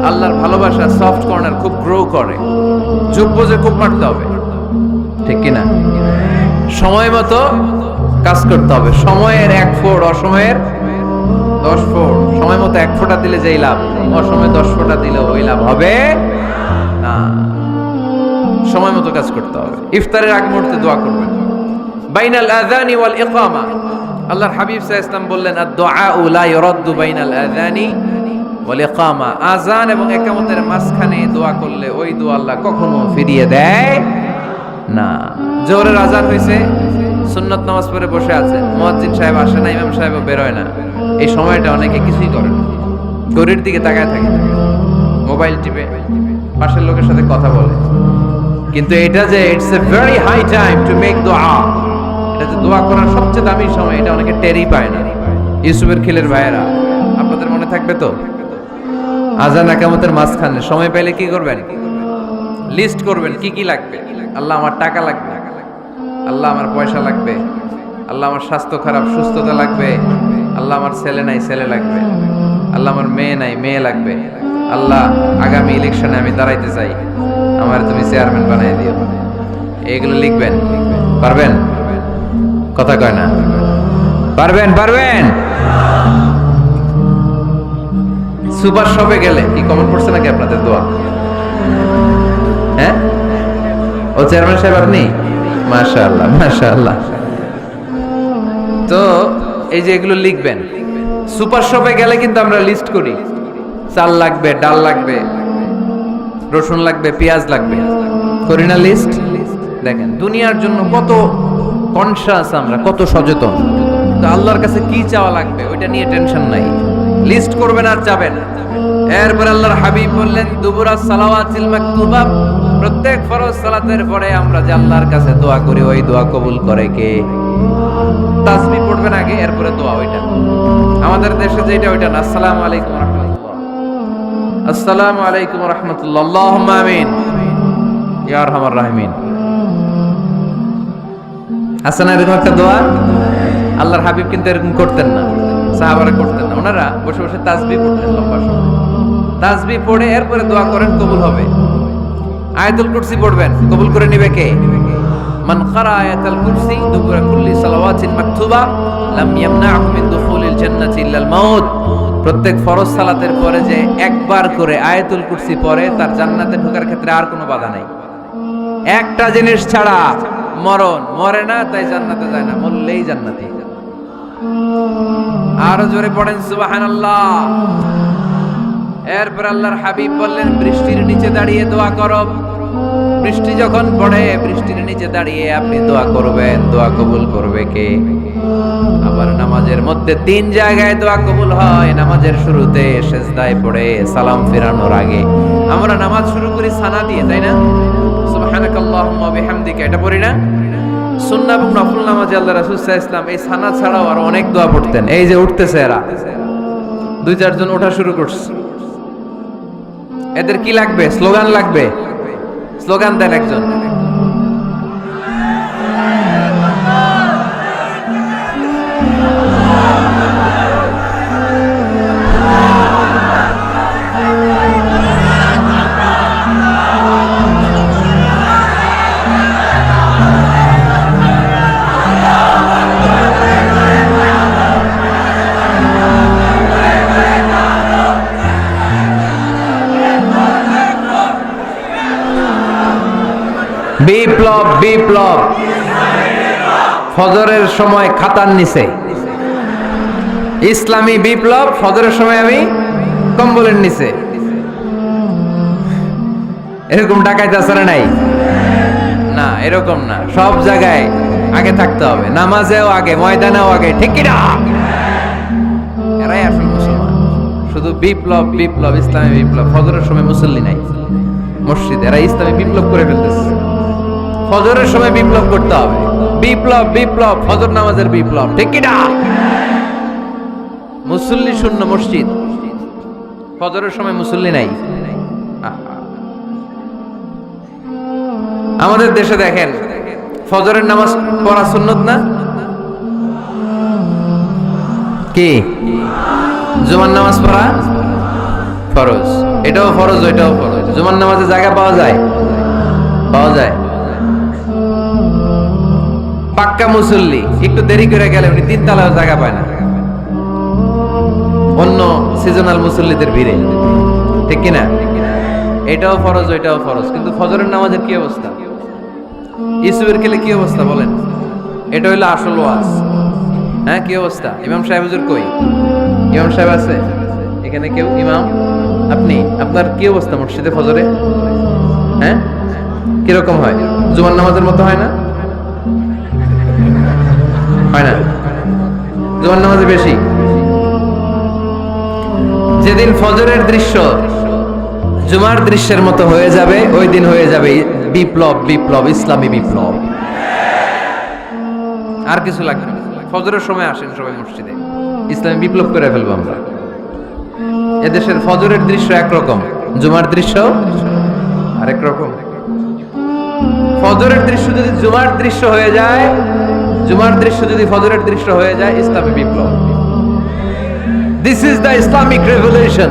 [SPEAKER 1] আল্লাহর ভালোবাসা সফট কর্নার খুব গ্রো করে, যোগ বুঝে খুব মারতে হবে। ঠিক কিনা? সময় মতো কাজ করতে হবে। সময়ের 1 ফোঁট, অসময়ের 10 ফোঁট। সময় মতো 1 ফোঁটা দিলে যেই লাভ, অসময়ে 10 ফোঁটা দিলে ওই লাভ হবে না। সময় মতো কাজ করতে হবে। ইফতারের আগ মুহূর্তে দোয়া করবেন। বাইনাল আযানি ওয়াল ইকামা, আল্লাহর হাবিব সাল্লাল্লাহু আলাইহি ওয়াসাল্লাম বললেন, আদ-দুআউ লা ইউরাদ্দু বাইনাল আযানি ওয়াল ইকামা। আযান এবং ইকামতের মাঝখানে দোয়া করলে ওই দোয়া আল্লাহ কখনো ফিরিয়ে দেয় না। জোহরের আযান হইছে, সুন্নাত নামাজ পড়ে বসে আছেন, মুয়াজ্জিন সাহেব আসে না, ইমাম সাহেবও বের হয় না। এই সময়টা অনেকে কিছুই করে না, ঘড়ির দিকে তাকায় থাকে, মোবাইল টিপে, পাশের লোকের সাথে কথা বলে। কিন্তু এটা যে it's a very high time to make দোয়া, এটা যে দোয়া করার সবচেয়ে দামি সময়, এটা অনেকে টেরই পায় না। ইউসুফের খিলের ভাইয়েরা, আপনাদের মনে থাকবে তো? আযান ইকামতের মাঝখানে সময় পেলে কি করবেন? লিস্ট করবেন কি কি লাগবে। আল্লাহ আমার টাকা লাগবে, আল্লাহ আমার পয়সা লাগবে, আল্লাহ আমার স্বাস্থ্য খারাপ, সুস্থতা লাগবে, আল্লাহ আমার ছেলে নাই, ছেলে লাগবে, আল্লাহ আমার মেয়ে নাই, মেয়ে লাগবে, আল্লাহ আগামী ইলেকশনে আমি দাঁড়াইতে চাই, আমার তুমি চেয়ারম্যান বানাই দিও। এইগুলো লিখবেন। পারবেন? কথা কয় না। পারবেন? পারবেন? সুপার শপে গেলে কি কমন পড়ছে নাকি আপনাদের দোয়া? হ্যাঁ, ও চেয়ারম্যান সাহেব আপনি? মাশাআল্লাহ, মাশাআল্লাহ। তো এই যে এগুলো লিখবেন। সুপার শপে গেলে কিন্তু আমরা লিস্ট করি, চাল লাগবে, ডাল লাগবে, রসুন লাগবে, পেঁয়াজ লাগবে, করি না লিস্ট? দেখেন দুনিয়ার জন্য কত কনসাস আমরা, কত সচেতন। তো আল্লাহর কাছে কি চাওয়া লাগবে ওইটা নিয়ে টেনশন নাই, লিস্ট করবেন আর যাবেন। এরপর আল্লাহর হাবিব বললেন, দুবুরা সালাওয়াতিল মাকতুবা, প্রত্যেক ফরজ সালাতের পরে আমরা যে আল্লাহর কাছে দোয়া করি, ওই দোয়া কবুল করে কে? তাসবিহ পড়বেন আগে, এরপরে দোয়া। ওইটা আমাদের দেশে যেটা, ওইটা না। আসসালামু আলাইকুম ওয়া রাহমাতুল্লাহ, আসসালামু আলাইকুম ওয়া রাহমাতুল্লাহ, আল্লাহুম্মা আমিন ইয়া আরহামার রাহিমিন। আছে না এরকম একটা দোয়া? আল্লাহর হাবিব কিন্তু এরকম করতেন না, সাহাবারা করতেন না। ওনারা বসে বসে তাসবিহ পড়তেন লম্বা সময়। তাসবিহ পড়ে এরপরে দোয়া করেন, কবুল হবে। আয়াতুল কুরসি পড়বেন, কবুল করে নিবে কে? মান ক্বারা আয়াতুল কুরসি দুবুরা কুল্লি সালাওয়াতিন মাকতুবা লাম ইয়ামনাহু মিন দুখুলিল জান্নাতি ইল্লাল মাউত। প্রত্যেক ফরজ সালাতের পরে যে একবার করে আয়াতুল কুরসি পড়ে, তার জান্নাতে ঢোকার ক্ষেত্রে আর কোনো বাধা নাই। একটা জিনিস ছাড়া, মরণ। মরে না তাই জান্নাতে যায় না, মরলেই জান্নাতে। আরো জোরে পড়েন সুবহানাল্লাহ। এরপর আল্লাহর হাবিব বললেন, বৃষ্টির নিচে দাঁড়িয়ে দোয়া করো। বৃষ্টি যখন পড়ে বৃষ্টির নিচে দাঁড়িয়ে আপনি দোয়া করবেন, দোয়া কবুল করবে কে? আবার নামাজের মধ্যে 3 জায়গায় দোয়া কবুল হয়। নামাজের শুরুতে সিজদায় পড়ে সালাম ফেরানোর আগে। আমরা নামাজ শুরু করি সানা দিয়ে, তাই না? সুবহানাকাল্লাহুম্মা ওয়া বিহামদিকা, এটা পড়ি না? সুন্নাহ এবং নফল নামাজে আল্লাহ রাসূল সাল্লাল্লাহু আলাইহি ওয়াসাল্লাম এই সানা ছাড়াও আরো অনেক দোয়া পড়তেন। এই যে উঠতেছে এরা 2-4 জন ওঠা শুরু করছে, এদের কি লাগবে? স্লোগান লাগবে। স্লোগান দেন একজন। বিপ্লব বিপ্লব, ফজরের সময় খাতার নিচে। ইসলামী বিপ্লব, ফজরের সময় আমি কম্বলের নিচে। এরকম ডাকাইতে আছে না নাই? না, এরকম না। সব জায়গায় আগে থাকতে হবে, নামাজেও আগে, ময়দানেও আগে, ঠিক কি না? এরাই আসল মুসলমান। শুধু বিপ্লব বিপ্লব, ইসলামী বিপ্লব। ফজরের সময় মুসল্লি নাই মসজিদে, এরা ইসলামী বিপ্লব করে ফেলতেছে। ফজরের সময় বিপ্লব করতে হবে। বিপ্লব বিপ্লব, ফজর নামাজের বিপ্লব, ঠিক কি না? মুসল্লি শূন্য মসজিদ, ফজরের সময় মুসল্লি নাই। আমাদের দেশে দেখেন, ফজরের নামাজ পড়া সুন্নত না? কি? জুমার নামাজ পড়া ফরজ। এটাও ফরজ, ওইটাও ফরজ। জুমার নামাজে জায়গা পাওয়া যায়? পাওয়া যায়। পাক্কা মুসল্লি একটু দেরি করে গেলে উনি 3 তলায় জায়গা পায় না, অন্য সিজনাল মুসল্লিদের ভিড়ে, ঠিক কিনা? এটাও ফরজ, ওইটাও ফরজ। কিন্তু ফজরের নামাজের কি অবস্থা? ইসুবের খেলে কি অবস্থা বলেন? এটা হইলো আসল ওয়াজ। হ্যাঁ, কি অবস্থা? ইমাম সাহেব হুজুর কই? ইমাম সাহেব আছে এখানে? কেউ? ইমাম আপনি, আপনার কি অবস্থা মসজিদে ফজরে? হ্যাঁ, কিরকম হয়? জুমার নামাজের মতো হয় না? হয় না? জুমার নামাজে বেশি। যেদিন ফজরের দৃশ্য জুমার দৃশ্যের মতো হয়ে যাবে, ওই দিন হয়ে যাবে বিপ্লব বিপ্লব, ইসলামী বিপ্লব। আর কিছু লাগবে না। ফজরের সময় আসেন সবাই মসজিদে, ইসলামী বিপ্লব করে ফেলবো আমরা। এদেশের ফজরের দৃশ্য একরকম, জুমার দৃশ্য আরেক রকম। ফজরের দৃশ্য যদি জুমার দৃশ্য হয়ে যায়, জুমার দৃশ্য যদি ফজরের দৃশ্য হয়ে যায়, ইসলামী বিপ্লব। This is the Islamic revolution.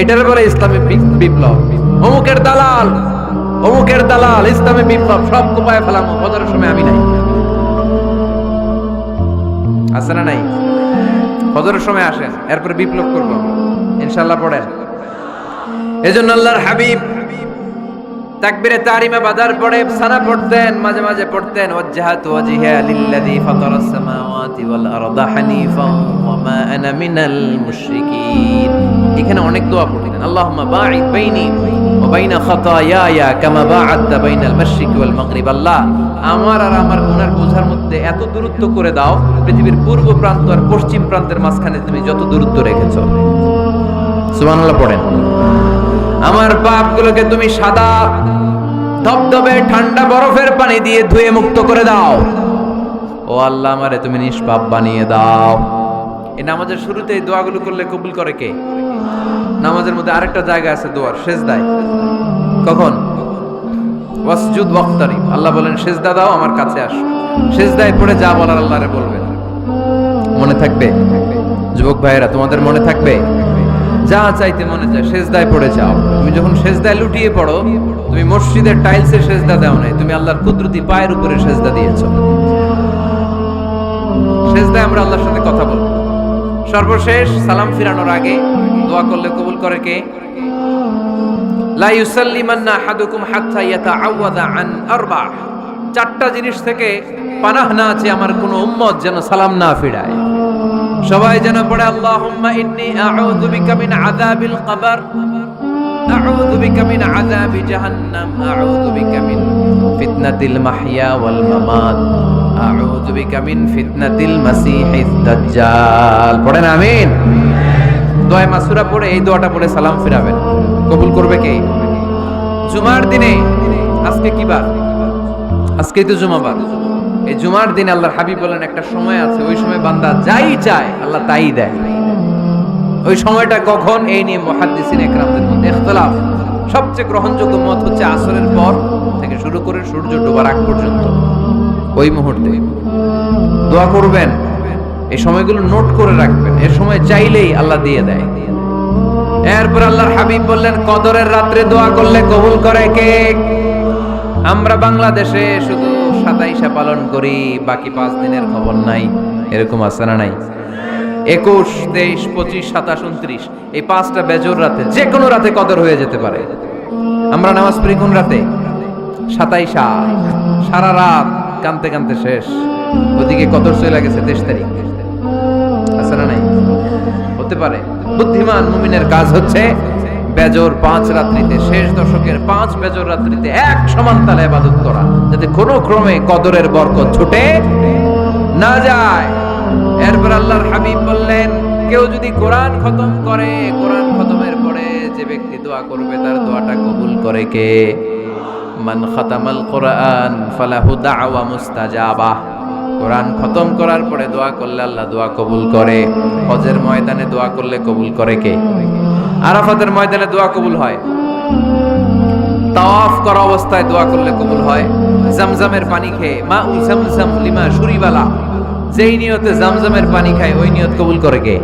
[SPEAKER 1] এটার বলে ইসলামী বিপ্লব। অমুকের দালাল, অমুকের দালাল, ইসলামী বিপ্লব সব কোপায় ফেলাম। ফজরের সময় আমি নাই, আছে না নাই? ফজরের সময় আসেন, এরপরে বিপ্লব করব ইনশাআল্লাহ। পড়েন। এজন্য আল্লাহর হাবিব তাকবীরে তাহরিমা বাদার পরে সানা পড়তেন, মাঝে মাঝে পড়তেন ওয়াজহাতু ওয়াজহিয়া লিল্লাযী ফাতারাস সামাওয়াতি ওয়াল আরদা হানিফান ওয়া মা আনা মিনাল মুশরিকিন। এখানে অনেক দোয়া পড়তেন। আল্লাহুম্মা বাঈদ বাইনি ওয়া বাইনা খাতায়ায়া কামা বাআদতা বাইনাল মাশরিকি ওয়াল মাগরিব। আল্লাহ, আমার আর আমার গুনার বোঝার মধ্যে এত দূরত্ব করে দাও, পৃথিবীর পূর্ব প্রান্ত আর পশ্চিম প্রান্তের মাঝখানে তুমি যত দূরত্ব রেখেছো। সুবহানাল্লাহ পড়েন। আমার পাপগুলোকে তুমি সাদা ধবধবে ঠান্ডা বরফের পানি দিয়ে ধুয়ে মুক্ত করে দাও। ও আল্লাহ, আমারে তুমি নিষ্পাপ বানিয়ে দাও। এই নামাজের শুরুতে এই দোয়াগুলো করলে কবুল করে কে? নামাজের মধ্যে আরেকটা জায়গা আছে দোয়ার, সিজদায়। কখন? ওয়াসজুদ ওয়াক্তারিব। আল্লাহ বলেন সিজদা দাও, আমার কাছে আসো। সিজদায় পড়ে যা বলার আল্লাহরে বলবেন। মনে থাকবে? যুবক ভাইয়েরা, তোমাদের মনে থাকবে? যা চাইতে মনে চায় সেজদায় পড়ে যাও। তুমি যখন সেজদায় লুটিয়ে পড়ো, তুমি মসজিদের টাইলসে সেজদা দাও নাই, তুমি আল্লাহর কুদরতি পায়ের উপরে সেজদা দিয়েছো। সেজদায় আমরা আল্লাহর সাথে কথা বলবো। সর্বশেষ সালাম ফিরানোর আগে দোয়া করলে কবুল করে কে? লা ইউসাল্লিমান্না আহাদুকুম হাত্তা ইয়াতাআওয়াযা আন আরবা। 4টা জিনিস থেকে পানাহ না আছে আমার কোন উম্মত যেন সালাম না ফিরায়। সবাই যেন পড়ে আল্লাহুম্মা ইন্নী আউযু বিকা মিন আযাবিল কবর আউযু বিকা মিন আযাবি জাহান্নাম, আউযু বিকা মিন ফিতনাতিল মাহইয়া ওয়াল মামাত, আউযু বিকা মিন ফিতনাতিল মাসিহিদ দাজ্জাল। পড়েন আমিন। দোয়া মাসুরা পড়ে এই দোয়াটা পড়ে সালাম ফিরাবেন, কবুল করবে কে? জুমার দিনে, আজকে কি বার? আজকেই তো জুমাবার। এই জুমার দিনে আল্লাহর হাবিব বলেন একটা সময় আছে, ওই সময় বান্দা যাই চায় আল্লাহ তাই দেয়। ওই সময়টা কখন? এই নিয়ে মুহাদ্দিসিন ইকরামদের মধ্যে ইখতিলাফ। সবচেয়ে গ্রহণযোগ্য মত হচ্ছে আসরের পর থেকে শুরু করে সূর্য ডোবার আগ পর্যন্ত, ওই মুহূর্তে দোয়া করবেন। এই সময়গুলো নোট করে রাখবেন, এর সময় চাইলেই আল্লাহ দিয়ে দেয়। এরপর আল্লাহর হাবিব বললেন কদরের রাত্রে দোয়া করলে কবুল করে কে? আমরা বাংলাদেশে শুধু 27 পালন করি, বাকি 5 দিনের খবর নাই। এরকম আছে না নাই? 21, 23, 25, 27, 29 এই 5টা বেজোর রাতে, যে কোনো রাতে কদর হয়ে যেতে পারে। আমরা নামাজ পড়ি কোন রাতে? 27। সারা রাত কানতে কানতে শেষ, ওদিকে কদর চলে গেছে 23 তারিখ। আছে না নাই? হতে পারে। বুদ্ধিমান মুমিনের কাজ হচ্ছে বেজোর 5 রাত্রিতে, শেষ দশকের 5 বেজোর রাত্রিতে এক সমান তালে ইবাদত করা, যাতে কোনো ক্রমে কদরের বরকত ছুটে না যায়। এরপর আল্লাহর হাবিব বললেন কেউ যদি কোরআন খতম করে, কোরআন খতমের পরে যে ব্যক্তি দোয়া করবে তার দোয়াটা কবুল করে কে? মান খাতামাল কোরআন ফালাহু দাওয়া মুস্তাজাবা। কোরআন খতম করার পরে দোয়া করলে আল্লাহ দোয়া কবুল করে। হজের ময়দানে দোয়া করলে কবুল করে কে? আরাফাতের ময়দানে দোয়া কবুল হয়। তাওয়াফ করা অবস্থায় দোয়া করলে কবুল হয়। জামজামের পানি খেয়ে, মা উ জামজাম লিমা শুরিবালা, যেই নিয়তে জামজামের পানি খায় ওই নিয়ত কবুল করে কে?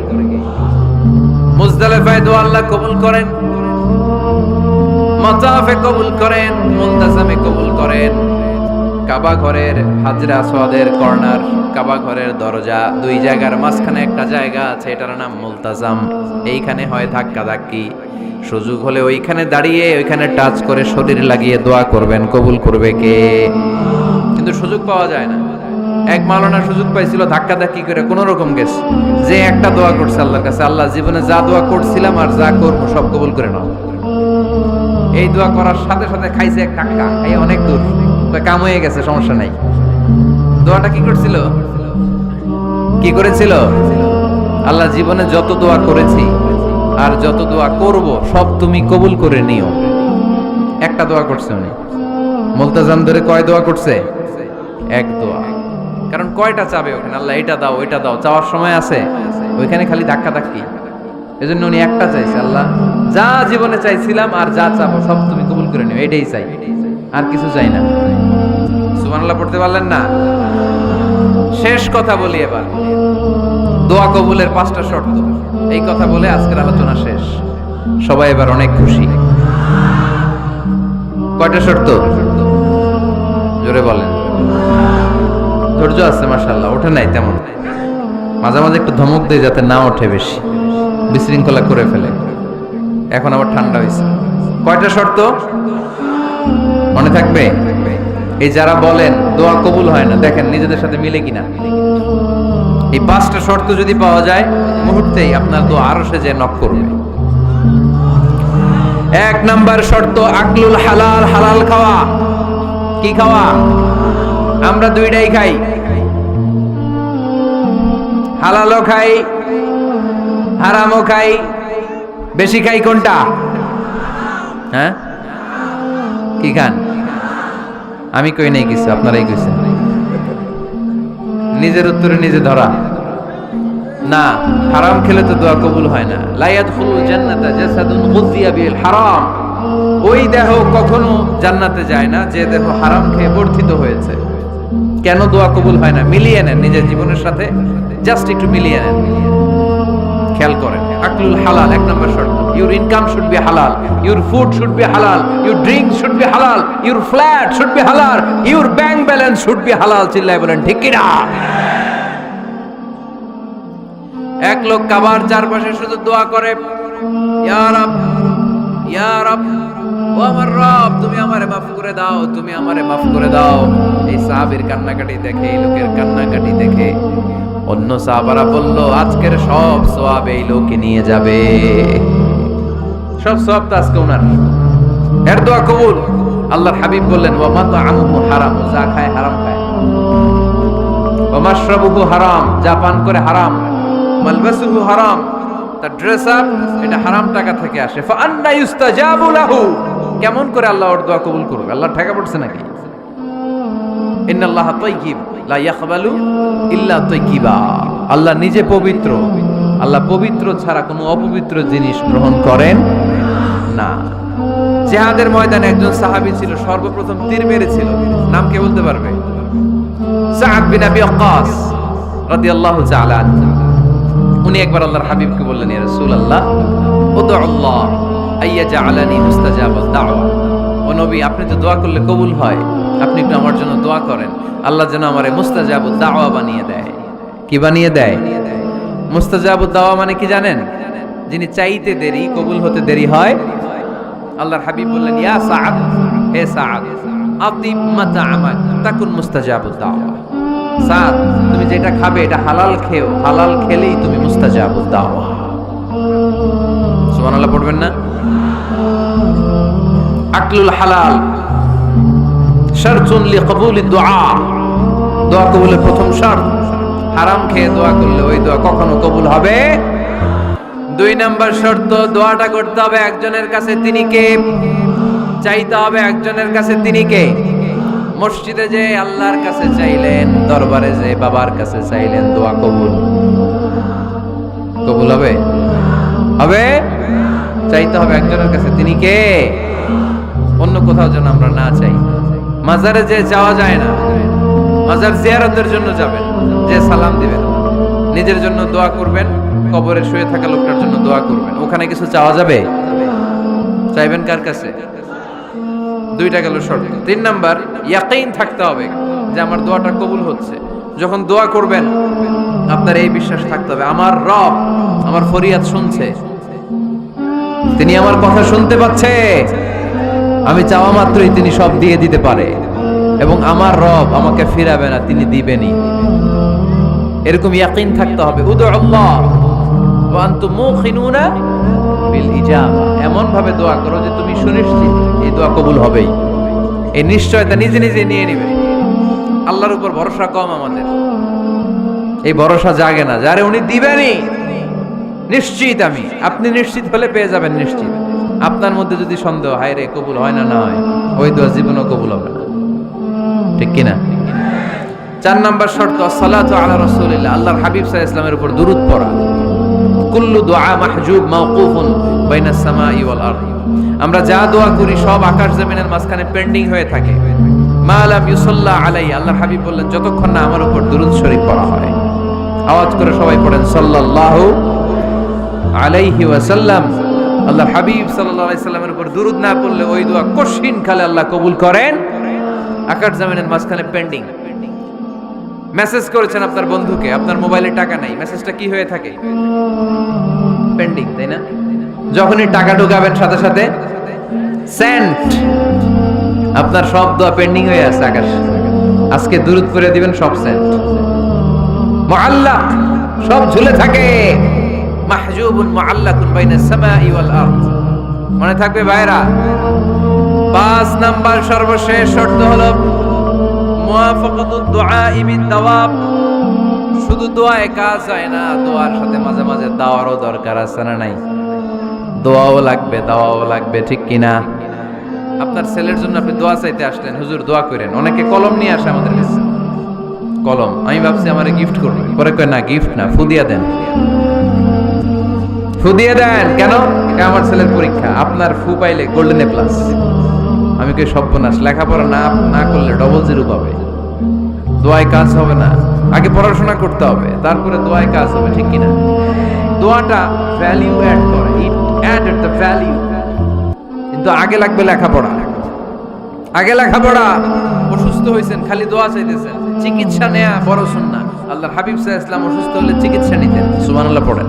[SPEAKER 1] মুজদালিফায় দোয়া আল্লাহ কবুল করেন, মাতাফে কবুল করেন, মুলতাজামে কবুল করেন। কাবা ঘরের হাজরা আসওয়াদের কর্নার, কাবা ঘরের দরজা, 2 জায়গার মাঝখানে একটা জায়গা আছে, এটার নাম মুলতাজাম। এইখানে হয় ধাক্কা ধাক্কি। সুযোগ হলে ওইখানে দাঁড়িয়ে ওইখানে টাচ করে শরীর লাগিয়ে দোয়া করবেন, কবুল করবে কে? কিন্তু সুযোগ পাওয়া যায় না। এক মাওলানা সুযোগ পাইছিল, ধাক্কা ধাক্কি করে কোন রকম গেছে, যে একটা দোয়া করছে আল্লাহর কাছে, আল্লাহ জীবনে যা দোয়া করছিলাম আর যা করবো সব কবুল করে নাও। এই দোয়া করার সাথে সাথে খাইছে এক টাক্কা, এই অনেক দূর, কাম হয়ে গেছে, সমস্যা নাই। দোয়াটা কি করছিল? কি করেছিল? আল্লাহ জীবনে যত দোয়া করেছি আর যত দোয়া করব সব তুমি কবুল করে নিও। একটা দোয়া করছে উনি। মুলতাজাম ধরে কয় দোয়া করছে? এক দোয়া। কারণ কয়টা চাবে ওখানে? আল্লাহ এটা দাও ওইটা দাও, চাওয়ার সময় আছে? ওইখানে খালি ধাক্কা ধাক্কি। এজন্য উনি একটা চাইছে, আল্লাহ যা জীবনে চাইছিলাম আর যা চাবো সব তুমি কবুল করে নিও, এটাই চাই, আর কিছু চাই না। সুবহানাল্লাহ পড়তে পারলেন না? শেষ কথা বলি এবার, দোয়া কবুলের 5টা শর্ত। এই কথা বলে আজকের আলোচনা শেষ। সবাই এবার অনেক খুশি। কয়টা শর্ত? জোরে বলেন। ধৈর্য আছে মাশাআল্লাহ, ওঠে নাই তেমন, মাঝে মাঝে একটু ধমক দেয় যাতে না ওঠে, বেশি বিশৃঙ্খলা করে ফেলে। এখন আবার ঠান্ডা হয়েছে। কয়টা শর্ত মনে থাকবে? এই যারা বলেন দোয়া কবুল হয় না, দেখেন নিজেদের সাথে মিলে কিনা। এই 5টা শর্ত যদি পাওয়া যায়, মুহূর্তেই আপনার দোয়া আরশে যে নক করবে। 1 নাম্বার শর্ত আকলুল হালাল, হালাল খাওয়া। কি খাওয়া? আমরা 2টাই খাই, হালালও খাই হারামও খাই। বেশি খাই কোনটা? হ্যাঁ, কি খান? আমি কই নাই কিছু, আপনারাই কইছেন। নিজের উত্তরে নিজে ধরা না। হারাম খেলে তো দোয়া কবুল হয় না। লা ইয়াদখুলুল জান্নাতা জাসাদুন গুযিয়া বিল হারাম। ওই দেহ কখনো জান্নাতে যায় না যে দেহ হারাম খেয়ে বর্ধিত হয়েছে। কেন দোয়া কবুল হয় না? মিলিয়ে নেন নিজের জীবনের সাথে, জাস্ট একটু মিলিয়ে নেন, খেয়াল করেন। আকলুল হালাল 1 নম্বর শর্ত। ইউর ইনকাম শুড বি হালাল, ইউর ফুড শুড বি হালাল, ইউর ড্রিঙ্ক শুড বি হালাল, ইউর ফ্ল্যাট শুড বি হালাল, your bank balance should be হালাল। চিল্লায় বলেন ঠিক কি না? এক লোক কাবার চারপাশে শুধু দোয়া করে, ইয়া রব, ইয়া রব, ও আমার রব, তুমি আমারে মাফ করে দাও, তুমি আমারে মাফ করে দাও। এই সাহাবীর কান্নাকাটি দেখে, এই লোকের কান্নাকাটি দেখে অন্য সাহাবারা বলল, আজকের সব সওয়াব এই লোকে নিয়ে যাবে। সব সওয়াব তো আজকে ওনার। এর দোয়া কবুল। আল্লাহর হাবিব বললেন ওয়া মাতআমুহু হারাম, যা খায় হারাম খায়, ওয়া মাশরাবুহু হারাম, যা পান করে হারাম, মালবাসুহু হারাম, তার ড্রেস আপ এটা হারাম টাকা থেকে আসে। ফা আন্না ইউস্তাজাবু লাহু, কেমন করে আল্লাহ ওর দোয়া কবুল করবে? আল্লাহ ঠেকা পড়ছে নাকি? ইন্নাল্লাহা তাইয়্যিব লা ইয়াকবালু ইল্লা তাইয়্যিবা, আল্লাহ নিজে পবিত্র, আল্লাহ পবিত্র ছাড়া কোনো অপবিত্র জিনিস গ্রহণ করেন না। জিহাদের ময়দানে একজন সাহাবী ছিল, সর্বপ্রথম তীর মেরেছিল, নাম কে বলতে পারবে? সাআদ বিন আবি ওয়াক্কাস রাদিয়াল্লাহু তাআলা আনহু। উনি একবার আল্লাহর হাবিবকে বললেন, ইয়া রাসূলুল্লাহ উদউ আল্লাহ আইয়াজআলানি মুস্তাজাবাদ দাওয়া, ও নবী আপনি তো দোয়া করলে কবুল হয়, আপনি একটু আমার জন্য দোয়া করেন, আল্লাহ যেন আমারে মুস্তাজাবুদ দাওয়া বানিয়ে দেয়। কি বানিয়ে দেয়? মুস্তাজাবুদ দাওয়া মানে কি জানেন? যিনি চাইতে দেরি কবুল হতে দেরি হয়। আল্লাহর হাবিব বললেন, ইয়া সাআদ, হে সাআদ, আতিব মাতআমাক তাকুন মুস্তাজাবুদ দাওয়া। সাআদ, তুমি যেটা খাবে এটা হালাল খেও, হালাল খেলেই তুমি মুস্তাজাবুদ দাওয়া। সুবহানাল্লাহ পড়বেন না? আকলুল হালাল শারতুন লিকবুলিদ দুআ, দোয়া কবুলের প্রথম শর্ত। হারাম খেয়ে দোয়া করলে ওই দোয়া কখনো কবুল হবে। 2 নাম্বার শর্ত, দোয়াটা করতে হবে একজনের কাছে, তিনি কে? চাইতে হবে একজনের কাছে, তিনি কে? মসজিদে যে আল্লাহর কাছে চাইলেন, দরবারে যে বাবার কাছে চাইলেন, দোয়া কবুল কবুল হবে? হবে? চাইতে হবে একজনের কাছে, তিনি কে? অন্য কোথাও যেন আমরা না চাই। মাজারে যে যাওয়া যায় না, মাজার জিয়ারতের জন্য যাবেন, যে সালাম দিবেন, নিজের জন্য দোয়া করবেন, কবরে শুয়ে থাকা লোকটার জন্য দোয়া করবেন, ওখানে কিছু চাওয়া যাবে? চাইবেন কার কাছে? 2টা গেল শর্ত। 3 নাম্বার, ইয়াকিন থাকতে হবে যে আমার দোয়াটা কবুল হচ্ছে। যখন দোয়া করবেন আপনার এই বিশ্বাস থাকতে হবে, আমার রব আমার ফরিয়াদ শুনছে, তিনি আমার কথা শুনতে পাচ্ছে, আমি চাওয়া মাত্রই তিনি সব দিয়ে দিতে পারে, এবং আমার রব আমাকে ফিরাবে না, তিনি দিবেনই। এরকম ইয়াকিন থাকতে হবে। উদউ আল্লাহ ওয়া আনতুম মুখিনুনা বিল ইজাবা, এমন ভাবে দোয়া করো যে তুমি সুনিশ্চিত এই দোয়া কবুল হবেই। এই নিশ্চয়তা নিজে নিজে নিয়ে নিবে। আল্লাহর উপর ভরসা কম আমাদের, এই ভরসা জাগে না, যারে উনি দিবেনই নিশ্চিত আমি। আপনি নিশ্চিত হলে পেয়ে যাবেন নিশ্চিত। আপনার মধ্যে যদি সন্দেহ, হায় রে কবুল হয় না, না হয়, ওই দোয়া জীবনও কবুল হবে না। ঠিক কিনা? 4 নাম্বার শর্ত, সালাতু আলা রাসূলিল্লাহ, আল্লাহর হাবিব সাল্লাল্লাহু আলাইহি ওয়াসাল্লামের উপর দুরূদ পড়া। কুল্লু দুআ মাহজুব মাওকুফুন বাইনাস সামাই ওয়াল আরদ, আমরা যা দোয়া করি সব আকাশ জমিনের মাঝখানে পেন্ডিং হয়ে থাকে। মা লাম ইউসাল্লা আলাইহি, আল্লাহর হাবিব বললেন যতক্ষণ না আমার উপর দুরূদ শরীফ পড়া হয়। আওয়াজ করে সবাই পড়েন সাল্লাল্লাহু আলাইহি ওয়াসাল্লাম। আল্লাহর হাবিব সাল্লাল্লাহু আলাইহি সাল্লামের উপর দুরূদ না পড়লে ওই দোয়া কঠিন কালে আল্লাহ কবুল করেন, আকাশ জমিনের মাঝখানে পেন্ডিং। মেসেজ করেছেন আপনার বন্ধুকে, আপনার মোবাইলে টাকা নাই, মেসেজটা কি হয়ে থাকে? পেন্ডিং, তাই না? যখনই টাকা ঢোকাবেন সাথে সাথে সেন্ট, আপনার সব দোয়া পেন্ডিং হয়ে আছে আকাশ। আজকে দুরূদ পড়ে দিবেন, সব সেন্ট, মুআল্লাক, সব ঝুলে থাকে। মাহজুবুন মুআল্লাকুন বাইনাস সামাই ওয়াল আরদ, মনে থাকবে ভাইরা। 5 নাম্বার সর্বশেষ শর্ত হলো মুওয়াফাকাতুদ দুআই বিদ-দাওয়াব, শুধু দোয়ায় কাজ হয় না, দোয়ার সাথে মাঝে মাঝে দাওয়ারও দরকার আছে না নাই? দোয়াও লাগবে, দাওয়াও লাগবে, ঠিক কিনা? আপনার ছেলের জন্য আপনি দোয়া চাইতে আসলেন, হুজুর দোয়া করেন, অনেকে কলম নিয়ে আসে আমাদের কাছে, কলম। আমি ভাবছি আমারে গিফট করবে, পরে কয় না, গিফট না, ফু দিয়ে দেন, ফু দিয়ে দেন। কেন? এটা আমার ছেলের পরীক্ষা, আপনার ফু পাইলে গোল্ডেন এ প্লাস। আমি কই সর্বনাশ, লেখাপড়া না করলে ডবল 0 পাবে, দোয়ায় কাজ হবে না। আগে পড়াশোনা করতে হবে, তারপরে দোয়ায় কাজ হবে, ঠিক কিনা? দোয়াটা ভ্যালিউ অ্যাড করে, ইট অ্যাডেড দ্য ভ্যালিউ। কিন্তু আগে লাগবে লেখাপড়া, আগে লেখাপড়া। অসুস্থ হয়েছেন, খালি দোয়া চাইতেছেন, চিকিৎসা নেয়া বড় সুন্নাহ। আল্লাহর হাবিব সাল্লাল্লাহু আলাইহি ওয়াসাল্লাম অসুস্থ হলে চিকিৎসা নিতেন। সুবহানাল্লাহ পড়েন।